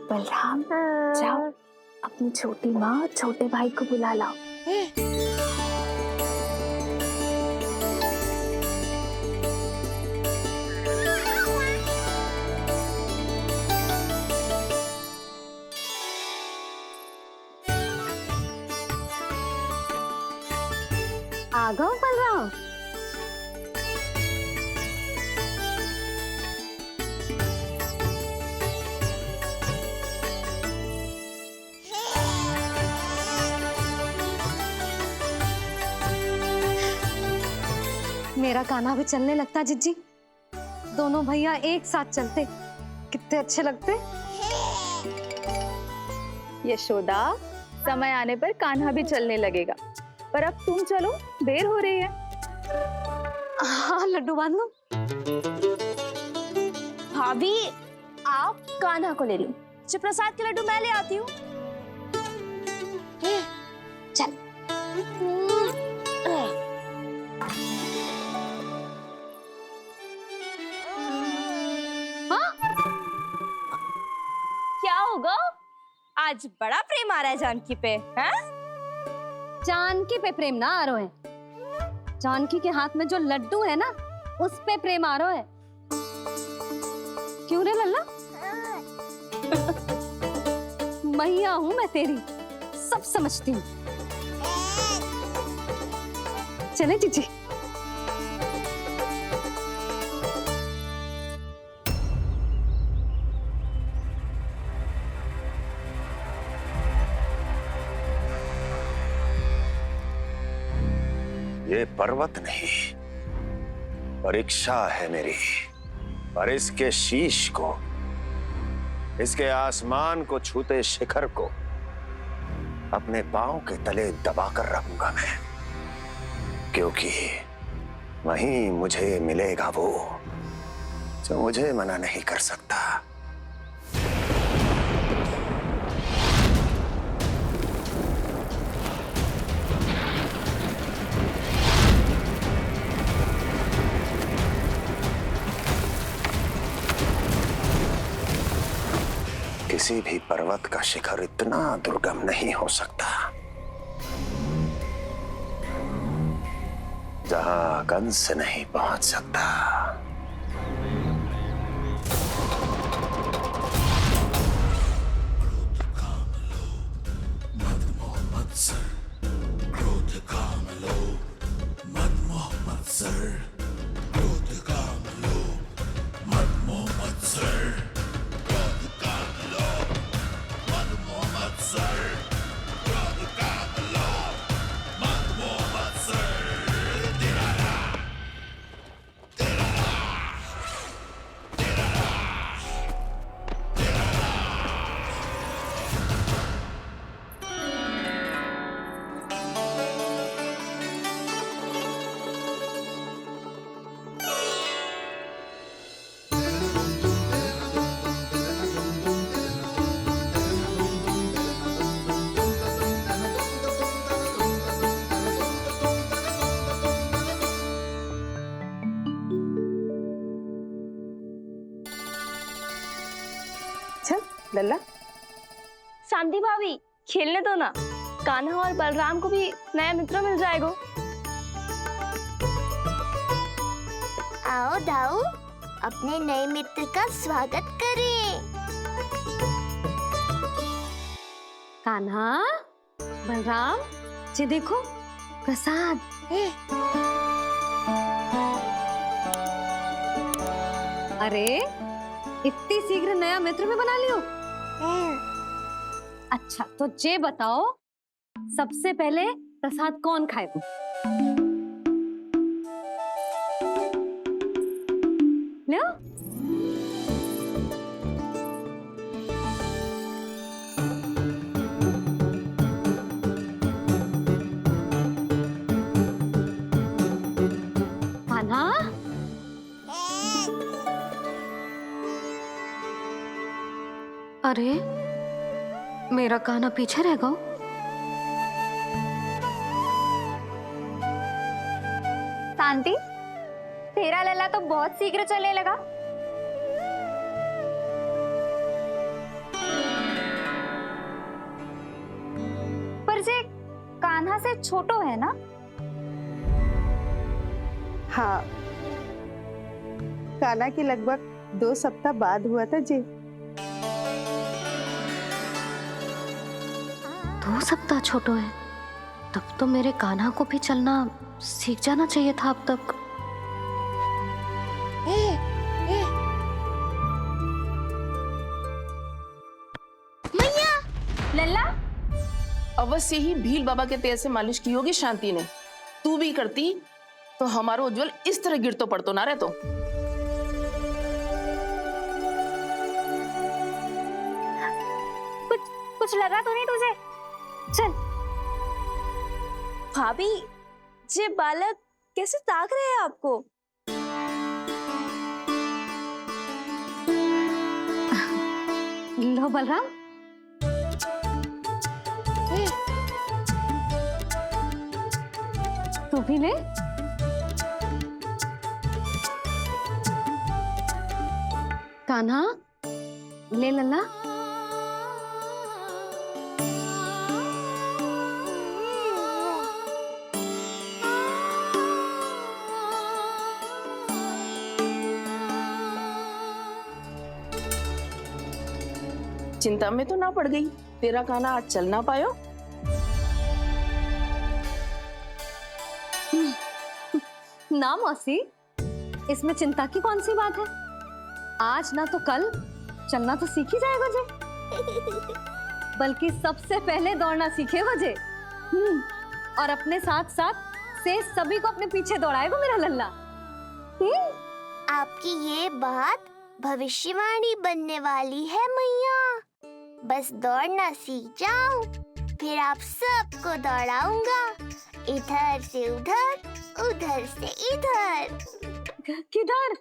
बलराम, जाओ अपनी छोटी माँ और छोटे भाई को बुला लाओ। राघव बलराम। मेरा कान्हा भी चलने लगता जिज्जी। दोनों भैया एक साथ चलते कितने अच्छे लगते। यशोदा, समय आने पर कान्हा भी चलने लगेगा, पर अब तुम चलो, देर हो रही है। हाँ लड्डू बांध लो। भाभी, आप कान्हा को ले लो, प्रसाद के लड्डू मैं ले आती हूँ। चल। हाँ? क्या होगा? आज बड़ा प्रेम आ रहा है जानकी पे, हैं? जानकी पे प्रेम ना आ रहा है, जानकी के हाथ में जो लड्डू है ना, उस पे प्रेम आ रहा है। क्यों रे लल्ला? मैया हूं मैं तेरी, सब समझती हूँ। चले जीजी। ये पर्वत नहीं, परीक्षा है मेरी, और इसके शीश को, इसके आसमान को छूते शिखर को अपने पांव के तले दबाकर रखूंगा मैं, क्योंकि वहीं मुझे मिलेगा वो जो मुझे मना नहीं कर सकता। किसी भी पर्वत का शिखर इतना दुर्गम नहीं हो सकता जहां कंस नहीं पहुंच सकता। लल्ला, शांति भाभी, खेलने दो ना, कान्हा और बलराम को भी नया मित्र मिल जाएगा। आओ दाऊ, अपने नए मित्र का स्वागत करें। कान्हा, बलराम, ये देखो प्रसाद। अरे इतनी शीघ्र नया मित्र में बना लियो? अच्छा तो ये बताओ, सबसे पहले प्रसाद कौन खाएगा? लो। कान्हा, अरे मेरा कान्हा पीछे रह गया। शांति, तेरा लल्ला तो बहुत शीघ्र चलने लगा। पर जे कान्हा से छोटो है ना? हाँ, कान्हा की लगभग 2 सप्ताह बाद हुआ था जी। 2 सप्ताह छोटो है, तब तो मेरे कान्हा को भी चलना सीख जाना चाहिए था अब तक। मैया, लल्ला, अवश्य ही भील बाबा के तेल से मालिश की होगी शांति ने। तू भी करती तो हमारा उज्जवल इस तरह गिर तो पड़तो ना रहतो। कुछ लगा तो नहीं तुझे? चल। भाभी, ये बालक कैसे ताक रहे हैं आपको? लो बलराम, तू भी ले। कान्हा, ले लल्ला। चिंता में तो ना पड़ गई, तेरा कान्हा आज चल ना पायो। ना मौसी, इसमें चिंता की कौन सी बात है? आज ना तो कल चलना तो सीख ही जाएगा जे। बल्कि सबसे पहले दौड़ना सीखेगा जे। और अपने साथ साथ से सभी को अपने पीछे दौड़ाएगा मेरा लल्ला। आपकी ये बात भविष्यवाणी बनने वाली है मैया। बस दौड़ना सीख जाऊं, फिर आप सबको दौड़ाऊंगा, इधर से उधर, उधर से इधर। किधर?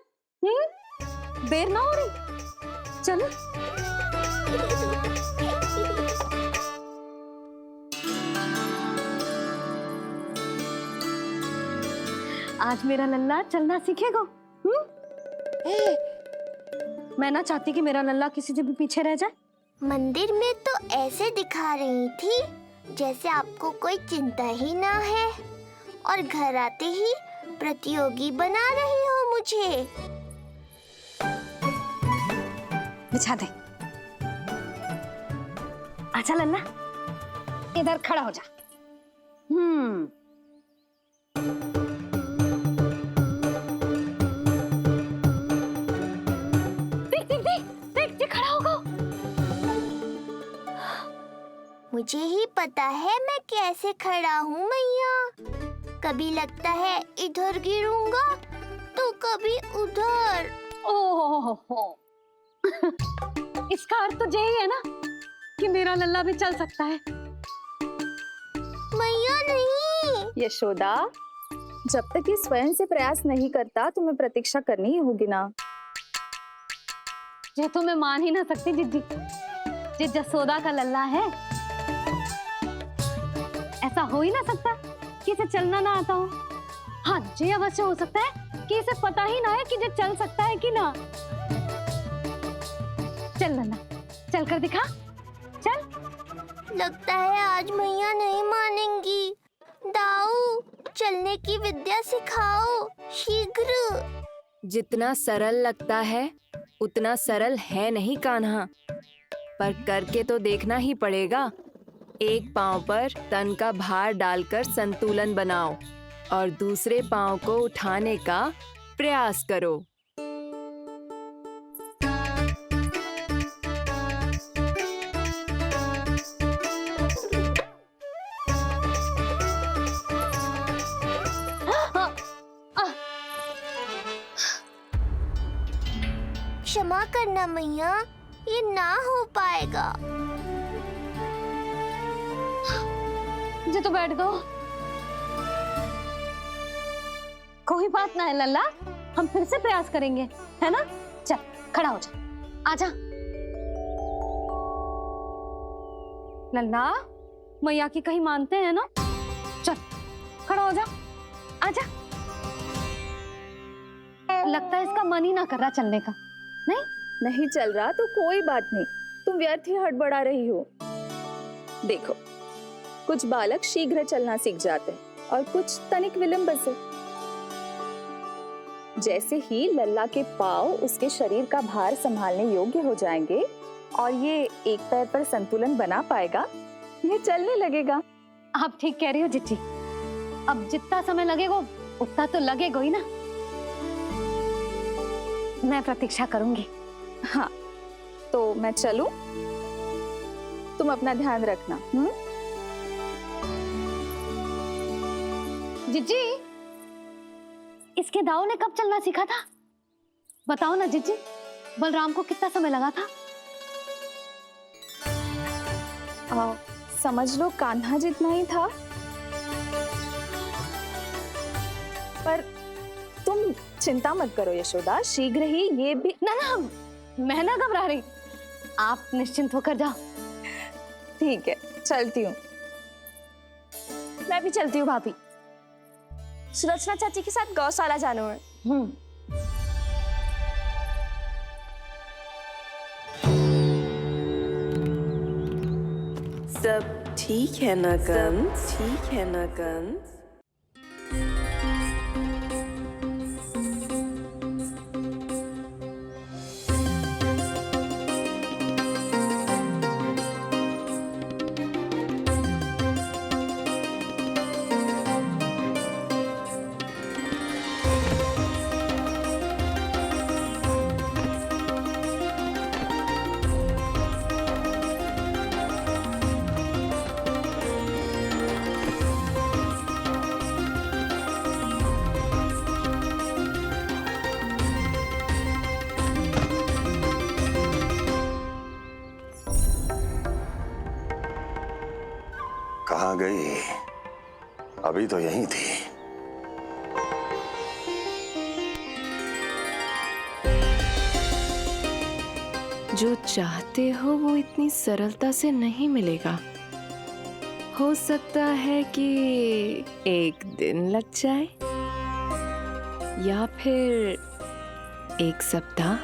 देर ना हो रही, चलो। आज मेरा लल्ला चलना सीखेगा। मैं ना चाहती कि मेरा लल्ला किसी से भी पीछे रह जाए। मंदिर में तो ऐसे दिखा रही थी जैसे आपको कोई चिंता ही ना है, और घर आते ही प्रतियोगी बना रही हो मुझे। बिछा दे। आजा लल्ला, इधर खड़ा हो जा। देख खड़ा होगा। मुझे ही पता है मैं कैसे खड़ा हूँ मैया। कभी लगता है इधर गिरूंगा तो कभी उधर। ओह, इसका अर्थ तो यही है ना कि मेरा लल्ला भी चल सकता है। मैया नहीं। यशोदा, जब तक ये स्वयं से प्रयास नहीं करता तुम्हें प्रतीक्षा करनी ही होगी ना। ये तो मैं मान ही ना सकती जिद्दी, ये जसोदा का लल्ला है। ऐसा हो ही ना सकता कि इसे चलना ना आता हो। हाँ, ये अवश्य हो सकता है कि इसे पता ही ना है कि ये चल सकता है कि ना। चल लल्ला, चल कर दिखा, चल। लगता है आज मैया नहीं मानेंगी। दाऊ, चलने की विद्या सिखाओ शीघ्र। जितना सरल लगता है उतना सरल है नहीं कान्हा, पर करके तो देखना ही पड़ेगा। एक पांव पर तन का भार डालकर संतुलन बनाओ और दूसरे पांव को उठाने का प्रयास करो। क्षमा करना मैया, ये ना हो पाएगा। जी तो बैठ गो। कोई बात ना है लल्ला, हम फिर से प्रयास करेंगे, है ना? चल खड़ा हो जा, आजा। लल्ला, मैया की कहीं मानते हैं ना? चल खड़ा हो जा, आजा। लगता है इसका मन ही ना कर रहा चलने का। नहीं चल रहा तो कोई बात नहीं, तुम व्यर्थ ही हड़बड़ा रही हो। देखो, कुछ बालक शीघ्र चलना सीख जाते हैं और कुछ तनिक विलंब से। जैसे ही लल्ला के पांव उसके शरीर का भार संभालने योग्य हो जाएंगे और ये एक पैर पर संतुलन बना पाएगा, ये चलने लगेगा। आप ठीक कह रही हो जिज्जी। अब जितना समय लगेगा उतना तो लगेगा ही ना। मैं प्रतीक्षा करूंगी। हाँ, तो मैं चलूं? तुम अपना ध्यान रखना। जिज्जी, इसके दाऊ ने कब चलना सीखा था? बताओ ना जिज्जी, बलराम को कितना समय लगा था? समझ लो कान्हा जितना ही था। पर तुम चिंता मत करो यशोदा, शीघ्र ही ये भी। ना, मैं ना घबरा रही, आप निश्चिंत होकर जाओ। ठीक है, चलती हूँ। मैं भी चलती हूँ भाभी। सुलोचना चाची के साथ गौशाला जाना है। सब ठीक है ना कंस? ठीक है ना कंस? कहाँ गई? अभी तो यहीं थी। जो चाहते हो वो इतनी सरलता से नहीं मिलेगा। हो सकता है कि एक दिन लग जाए या फिर एक सप्ताह,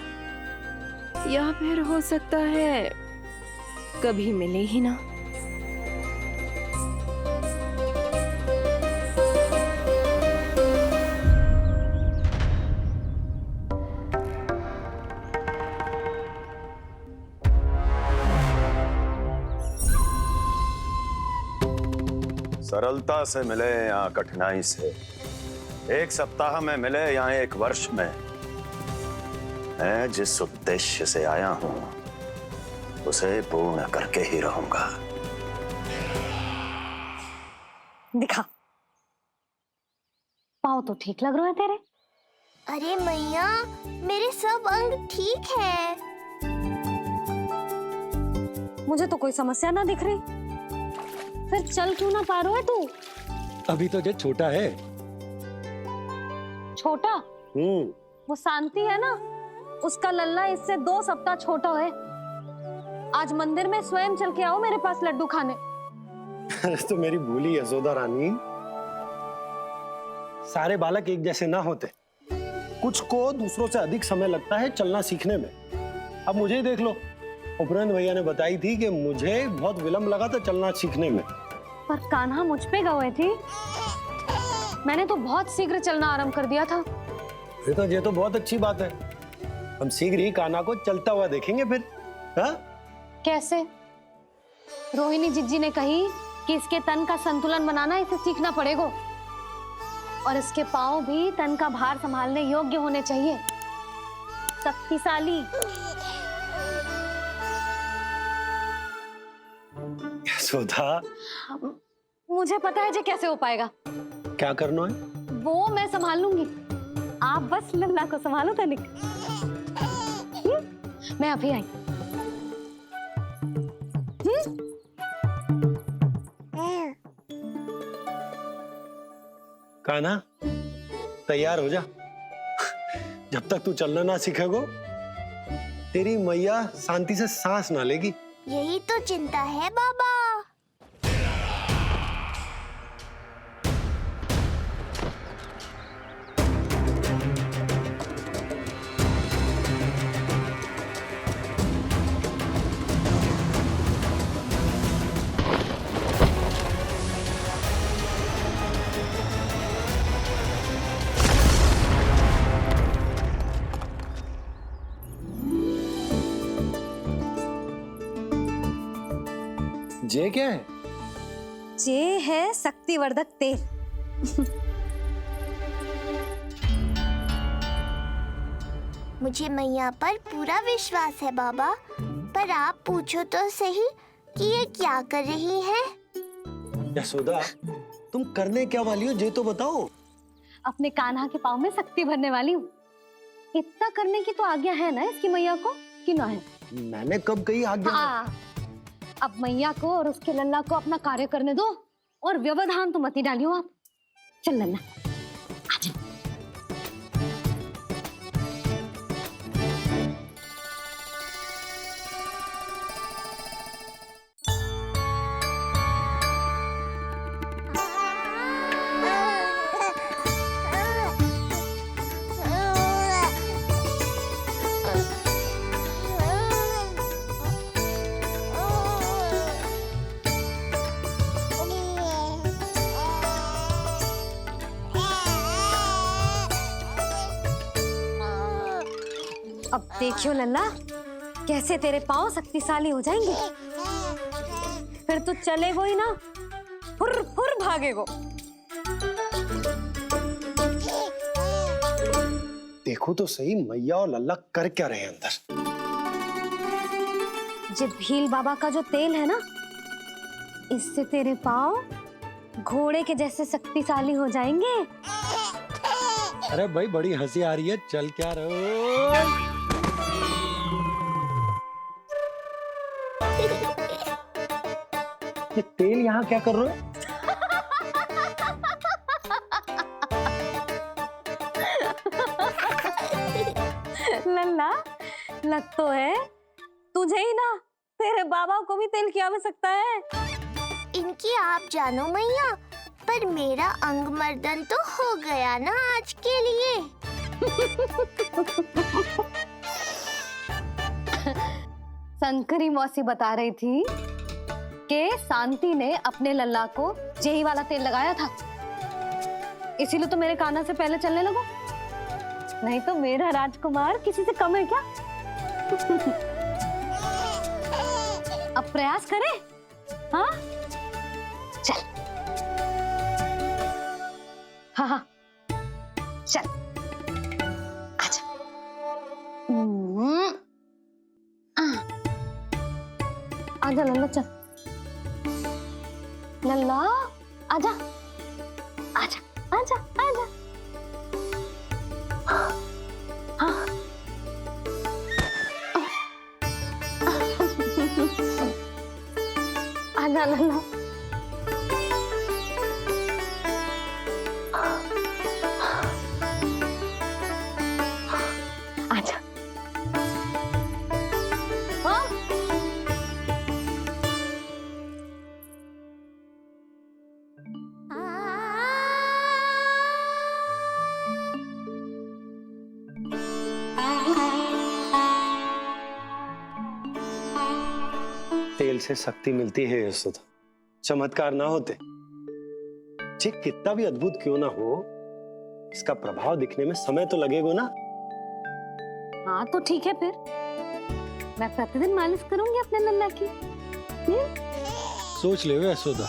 या फिर हो सकता है कभी मिले ही ना। सरलता से मिले या कठिनाई से, एक सप्ताह में मिले या एक वर्ष में, मैं जिस उद्देश्य से आया हूं उसे पूर्ण करके ही रहूंगा। दिखा, पाँव तो ठीक लग रहे हैं तेरे। अरे मैया, मेरे सब अंग ठीक है। मुझे तो कोई समस्या ना दिख रही, फिर चल क्यों ना पा रहा है तू? अभी तो जब छोटा है। छोटा? वो शांति है ना, उसका लल्ला इससे 2 सप्ताह छोटा है। आज मंदिर में स्वयं चल के आओ मेरे पास लड्डू खाने। तो मेरी भूली यशोदा रानी, सारे बालक एक जैसे ना होते। कुछ को दूसरों से अधिक समय लगता है चलना सीखने में। अब मुझे ही देख लो, उपरांत भैया ने बताई थी कि मुझे बहुत विलंब लगा था चलना सीखने में। पर कान्हा मुझ पे गए थी, मैंने तो बहुत शीघ्र चलना आरंभ कर दिया था। ये तो बहुत अच्छी बात है। हम शीघ्र ही कान्हा को चलता हुआ देखेंगे फिर। हा? कैसे? रोहिणी जिज्जी ने कही कि इसके तन का संतुलन बनाना इसे सीखना पड़ेगा, और इसके पांव भी तन का भार संभालने योग्य होने चाहिए, शक्तिशाली। यशोदा, मुझे पता है जी कैसे हो पाएगा। क्या करना है? वो मैं संभाल लूंगी, आप बस लल्ला को संभालो तनिक। मैं अभी आई। कान्हा, तैयार हो जा। जब तक तू चलना ना सीखेगो, तेरी मैया शांति से सांस ना लेगी। यही तो चिंता है बाबा। जे क्या है? जे है शक्तिवर्धक तेल। मुझे मैया पर पूरा विश्वास है बाबा, पर आप पूछो तो सही कि ये क्या कर रही है। यशोदा, तुम करने क्या वाली हो ये तो बताओ। अपने कान्हा के पाँव में शक्ति भरने वाली हूँ। इतना करने की तो आज्ञा है ना इसकी मैया को, कि ना है? मैंने कब कही आज्ञा? अब मैया को और उसके लल्ला को अपना कार्य करने दो और व्यवधान तो मत ही डालियो आप। चल लल्ला, आजा। अब देखियो लल्ला, कैसे तेरे पाँव शक्तिशाली हो जाएंगे। फिर तू चलेगो ही ना, फुर फुर भागेगो। देखो तो सही मैया और लल्ला कर क्या रहे हैं अंदर। ये भील बाबा का जो तेल है ना, इससे तेरे पाँव घोड़े के जैसे शक्तिशाली हो जाएंगे। अरे भाई बड़ी हंसी आ रही है, चल क्या रहो। ये तेल यहाँ क्या कर रहे हो? लल्ला, लग तो है तुझे ही ना, तेरे बाबा को भी तेल की आवश्यकता है। इनकी आप जानो मैया, पर मेरा अंग मर्दन तो हो गया ना आज के लिए। शंकरी मौसी बता रही थी कि शांति ने अपने लल्ला को यही वाला तेल लगाया था, इसीलिए तो मेरे कान्हा से पहले चलने लगो। नहीं तो मेरा राजकुमार किसी से कम है क्या? अब प्रयास करे। हाँ चल, हाँ हाँ चल, आजा। आजा लल्ला, चल लल्ला, आजा आजा आजा आजा। हाँ आजा लल्ला। आजा। तेल से शक्ति मिलती है यशोदा, चमत्कार ना होते, ये कितना भी अद्भुत क्यों ना हो, इसका प्रभाव दिखने में समय तो लगेगा ना। हाँ तो ठीक है, फिर मैं प्रतिदिन मालिश करूंगी अपने लल्ला की। सोच ले यशोदा,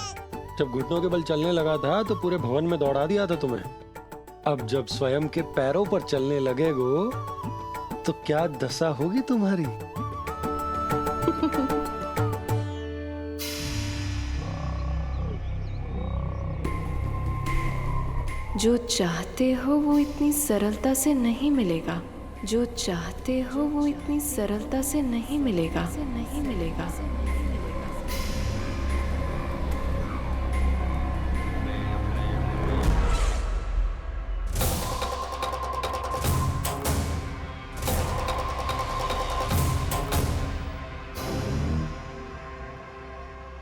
जब घुटनों के बल चलने लगा था तो पूरे भवन में दौड़ा दिया था तुम्हें। अब जब स्वयं के पैरों पर चलने लगेगो तो क्या दशा होगी तुम्हारी। जो चाहते हो वो इतनी सरलता से नहीं मिलेगा, जो चाहते हो वो इतनी सरलता से नहीं मिलेगा, नहीं मिलेगा।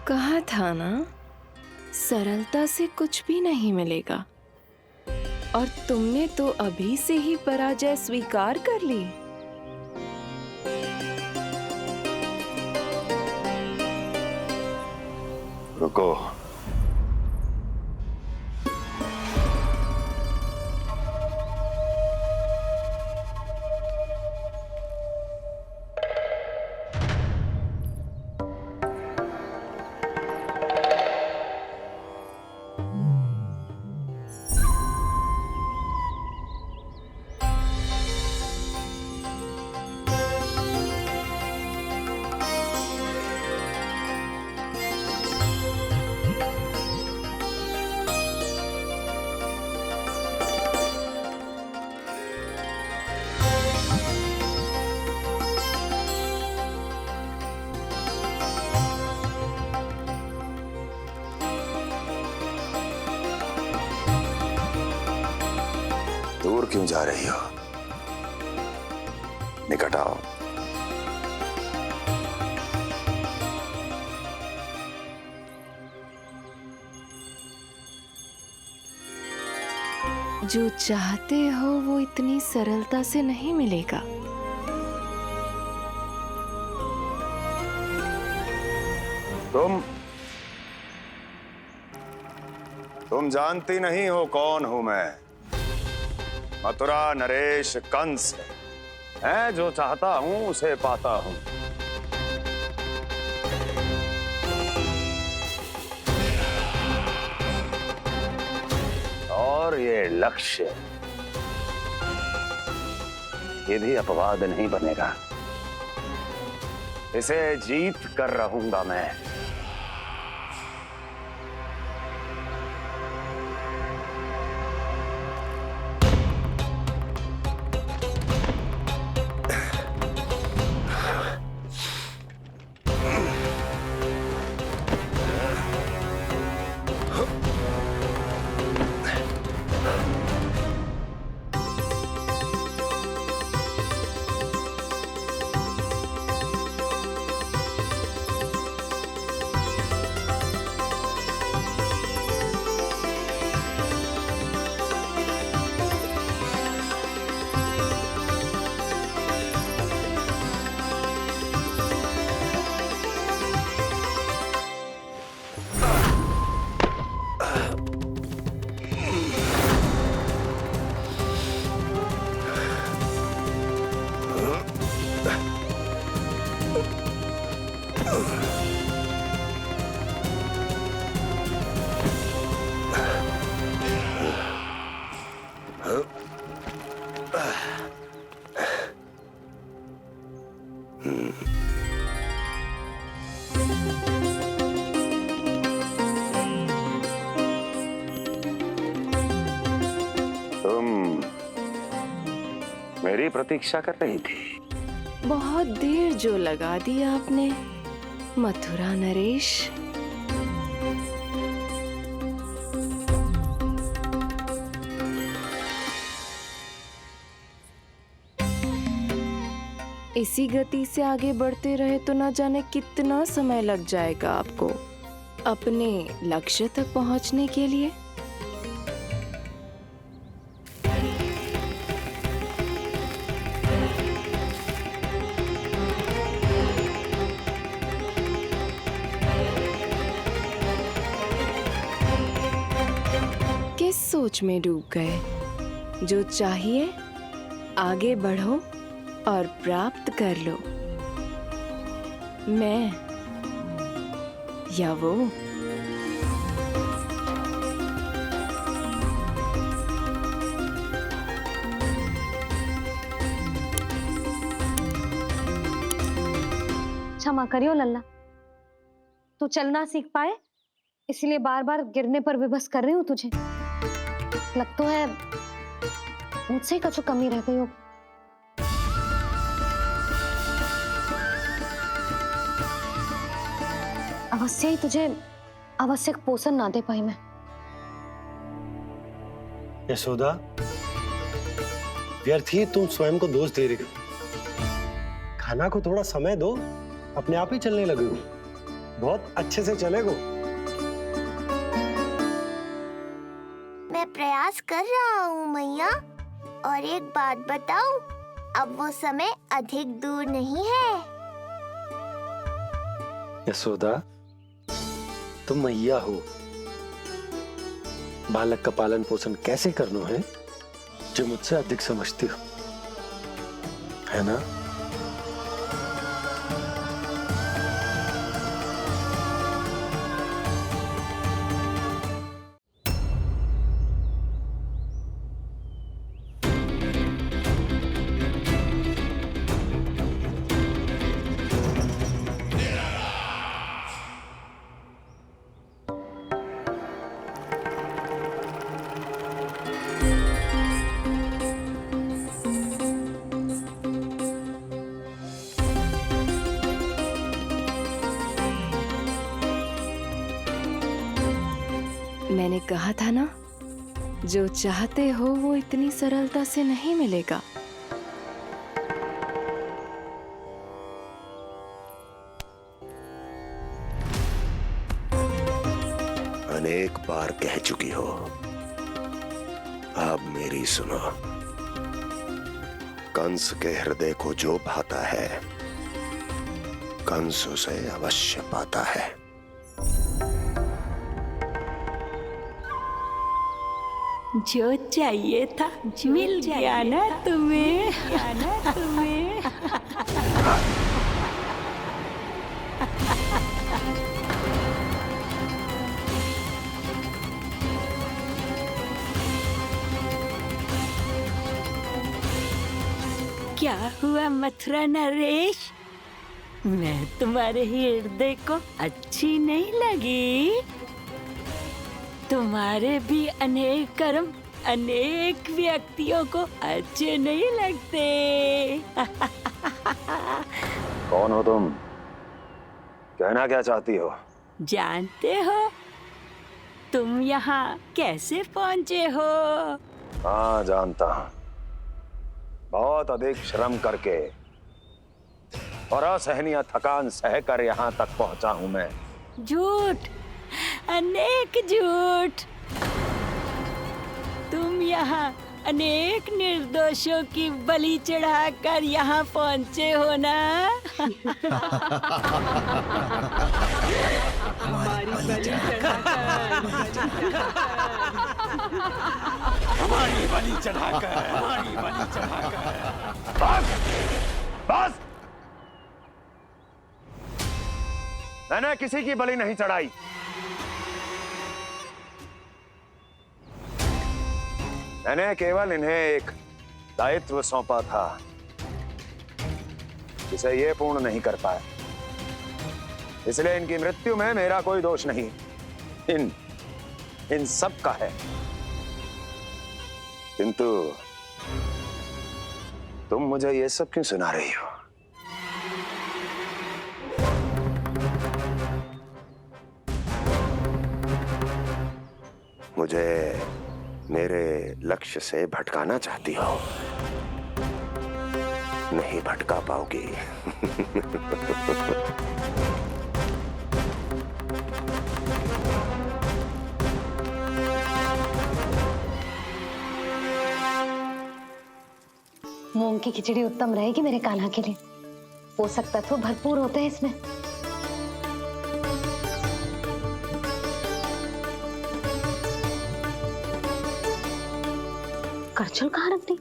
कहा था ना, सरलता से कुछ भी नहीं मिलेगा। और तुमने तो अभी से ही पराजय स्वीकार कर ली। रुको, क्यों जा रही हो? निकट आओ। जो चाहते हो वो इतनी सरलता से नहीं मिलेगा। तुम जानती नहीं हो कौन हूं मैं। मथुरा नरेश कंस है, जो चाहता हूं उसे पाता हूं। और ये लक्ष्य, ये भी अपवाद नहीं बनेगा। इसे जीत कर रहूंगा मैं। मेरी प्रतीक्षा कर रही थी। बहुत देर जो लगा दी आपने मथुरा नरेश। इसी गति से आगे बढ़ते रहे तो ना जाने कितना समय लग जाएगा आपको अपने लक्ष्य तक पहुंचने के लिए। किस सोच में डूब गए? जो चाहिए आगे बढ़ो और प्राप्त कर लो। मैं या वो? क्षमा करियो लल्ला, तू चलना सीख पाए इसलिए बार बार गिरने पर विवश कर रही हूँ तुझे। लगता है मुझसे कछु कमी रह गई हो। अवश्य ही तुझे आवश्यक पोषण ना दे पाई मैं। यशोदा, व्यर्थ ही तुम स्वयं को दोष दे रही हो। खाना को थोड़ा समय दो, अपने आप ही चलने लगेगो। बहुत अच्छे से चलेगो। मैं प्रयास कर रहा हूँ मैया। और एक बात बताऊं, अब वो समय अधिक दूर नहीं है। यशोदा, तुम मैया हो। बालक का पालन पोषण कैसे करना है जो मुझसे अधिक समझती हो, है ना? मैंने कहा था ना, जो चाहते हो वो इतनी सरलता से नहीं मिलेगा। अनेक बार कह चुकी हो, अब मेरी सुनो। कंस के हृदय को जो भाता है, कंस उसे अवश्य पाता है। जो चाहिए था मिल गया ना तुम्हें। क्या हुआ मथुरा नरेश, मैं तुम्हारे हृदय को अच्छी नहीं लगी? तुम्हारे भी अनेक कर्म अनेक व्यक्तियों को अच्छे नहीं लगते। कौन हो तुम? कहना क्या चाहती हो? जानते हो तुम यहाँ कैसे पहुँचे हो? हाँ जानता हूँ। बहुत अधिक श्रम करके और असहनीय थकान सहकर यहाँ तक पहुँचा हूँ मैं। झूठ, अनेक झूठ। तुम यहाँ अनेक निर्दोषों की बलि चढ़ाकर यहाँ पहुँचे हो ना? हमारी बलि चढ़ाकर, हमारी बलि चढ़ाकर। बस! मैंने किसी की बलि नहीं चढ़ाई। मैंने केवल इन्हें एक दायित्व सौंपा था जिसे ये पूर्ण नहीं कर पाए, इसलिए इनकी मृत्यु में मेरा कोई दोष नहीं, इन सब का है। किंतु तुम मुझे ये सब क्यों सुना रही हो? मुझे मेरे लक्ष्य से भटकाना चाहती हो? नहीं भटका पाओगी। मूंग की खिचड़ी उत्तम रहेगी मेरे कान्हा के लिए। पोषक तत्व भरपूर होते हैं इसमें। करछुल कहाँ रख दी?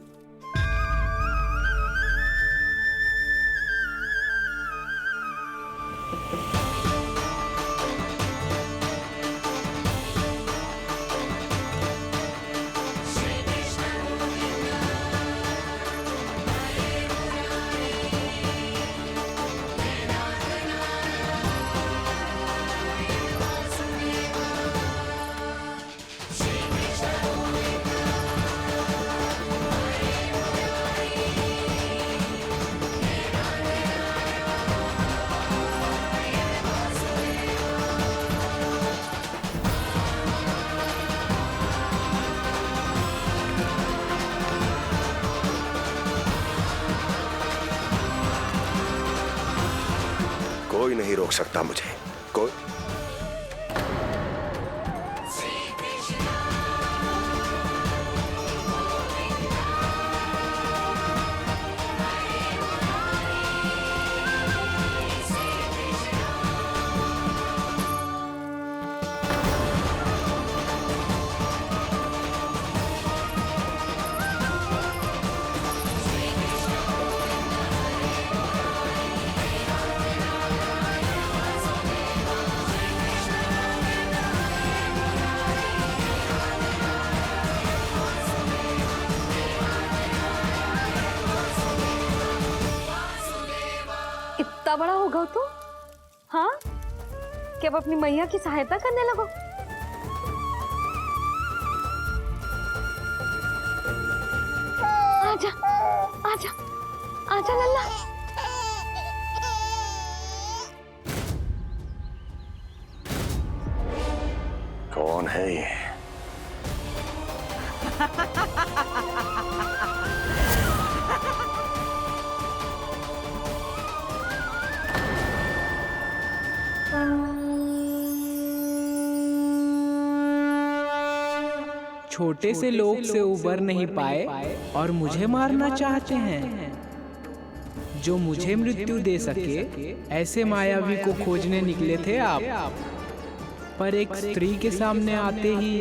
कोई नहीं रोक सकता मुझे, कोई। इतना बड़ा हो गया तो? हाँ, कि अब अपनी मैया की सहायता करने लगो। आजा, आजा, आजा लल्ला। कौन है ये? छोटे से लोग से उबर नहीं पाए और मुझे मारना चाहते हैं। जो मुझे मृत्यु दे सके ऐसे मायावी को खोजने निकले थे आप, पर एक स्त्री के सामने आते ही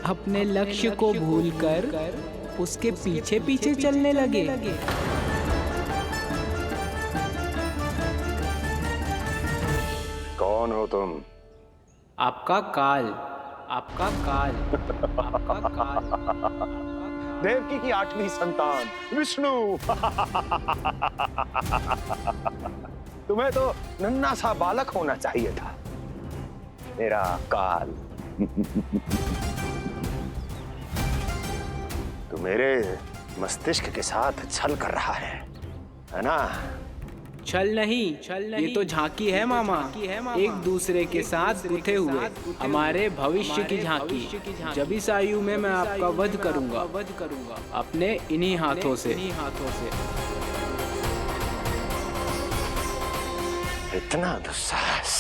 अपने लक्ष्य को भूलकर उसके पीछे पीछे चलने लगे। कौन हो तुम? आपका काल, आपका काल, आपका काल। देवकी की 8वीं संतान विष्णु। तुम्हें तो नन्हा सा बालक होना चाहिए था, मेरा काल। तू मेरे मस्तिष्क के साथ छल कर रहा है ना? छल नहीं, ये तो झांकी है मामा। एक दूसरे के साथ गुथे हुए हमारे भविष्य की झांकी। जब इस आयु में मैं आपका वध करूंगा अपने इन्हीं हाथों से। इतना दुस्साहस!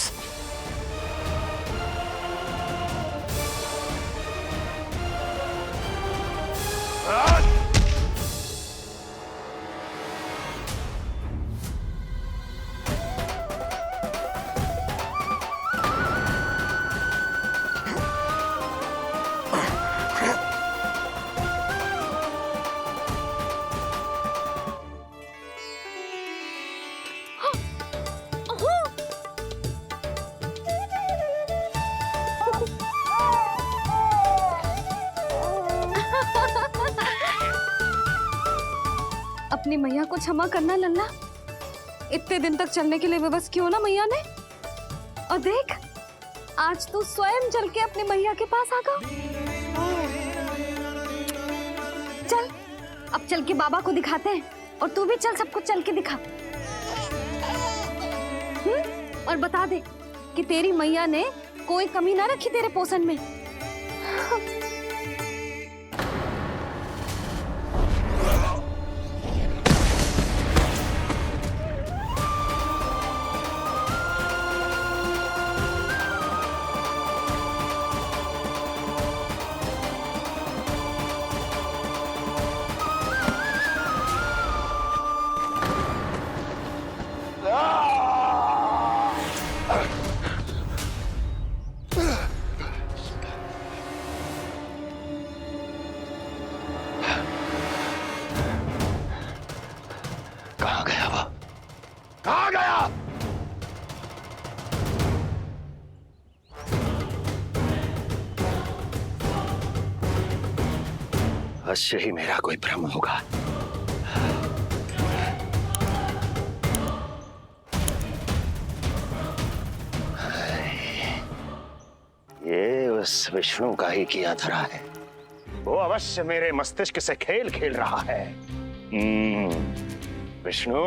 अपनी मैया को क्षमा करना लल्ला। इतने दिन तक चलने के लिए विवश क्यों ना मैया ने। और देख, आज तू स्वयं चल के अपनी मैया के पास आ गया। चल, अब चल के बाबा को दिखाते हैं। और तू भी चल, सबको चल के दिखा। और बता दे कि तेरी मैया ने कोई कमी ना रखी तेरे पोषण में। कहाँ गया वो? कहाँ गया? अवश्य ही मेरा कोई भ्रम होगा। ये उस विष्णु का ही किया धरा है। वो अवश्य मेरे मस्तिष्क से खेल खेल रहा है। विष्णु,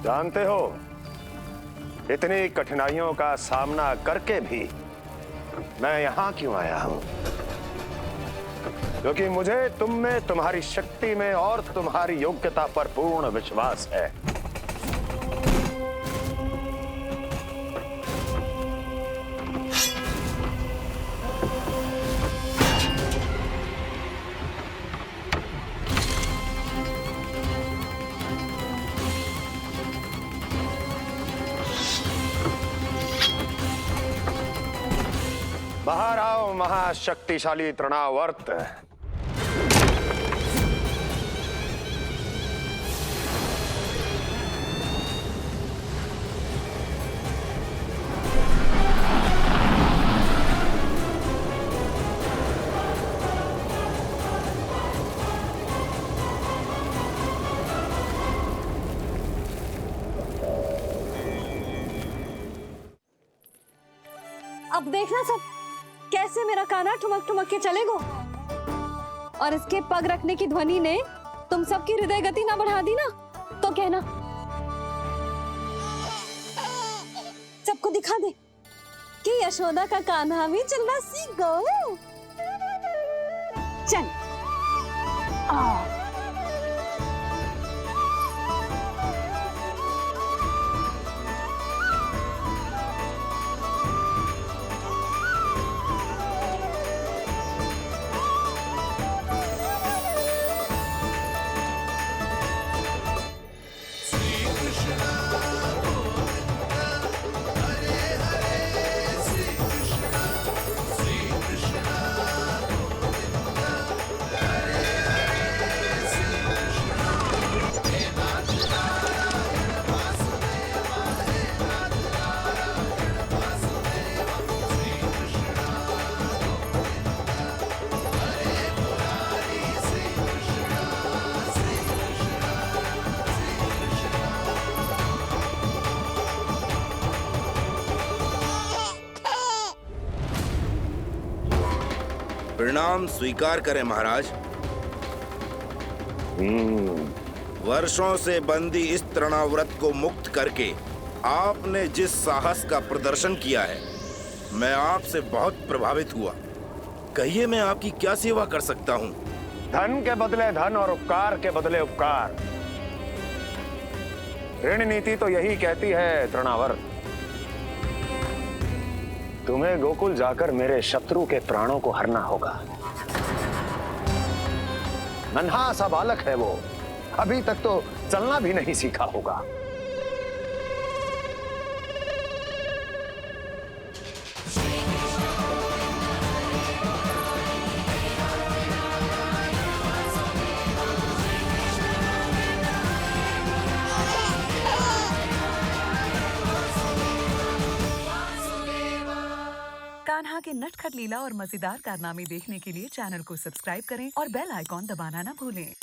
जानते हो, इतनी कठिनाइयों का सामना करके भी मैं यहाँ क्यों आया हूँ? क्योंकि मुझे तुम में, तुम्हारी शक्ति में और तुम्हारी योग्यता पर पूर्ण विश्वास है। बाहर आओ महाशक्तिशाली तृणावर्त। अब देखना सब कैसे मेरा कान्हा ठुमक ठुमक के चलेगो। और इसके पग रखने की ध्वनि ने तुम सबकी हृदय गति ना बढ़ा दी ना, तो कहना। सबको दिखा दे कि यशोदा का कान्हा भी चलना सीख गो। चल प्रणाम स्वीकार करें महाराज। वर्षों से बंदी इस तृणाव्रत को मुक्त करके आपने जिस साहस का प्रदर्शन किया है, मैं आपसे बहुत प्रभावित हुआ। कहिए मैं आपकी क्या सेवा कर सकता हूँ? धन के बदले धन और उपकार के बदले उपकार, ऋण नीति तो यही कहती है तृणावर्त। तुम्हें गोकुल जाकर मेरे शत्रु के प्राणों को हरना होगा। नन्हा सा बालक है वो, अभी तक तो चलना भी नहीं सीखा होगा। कान्हा के नटखट लीला और मजेदार कारनामे देखने के लिए चैनल को सब्सक्राइब करें और बेल आइकॉन दबाना ना भूलें।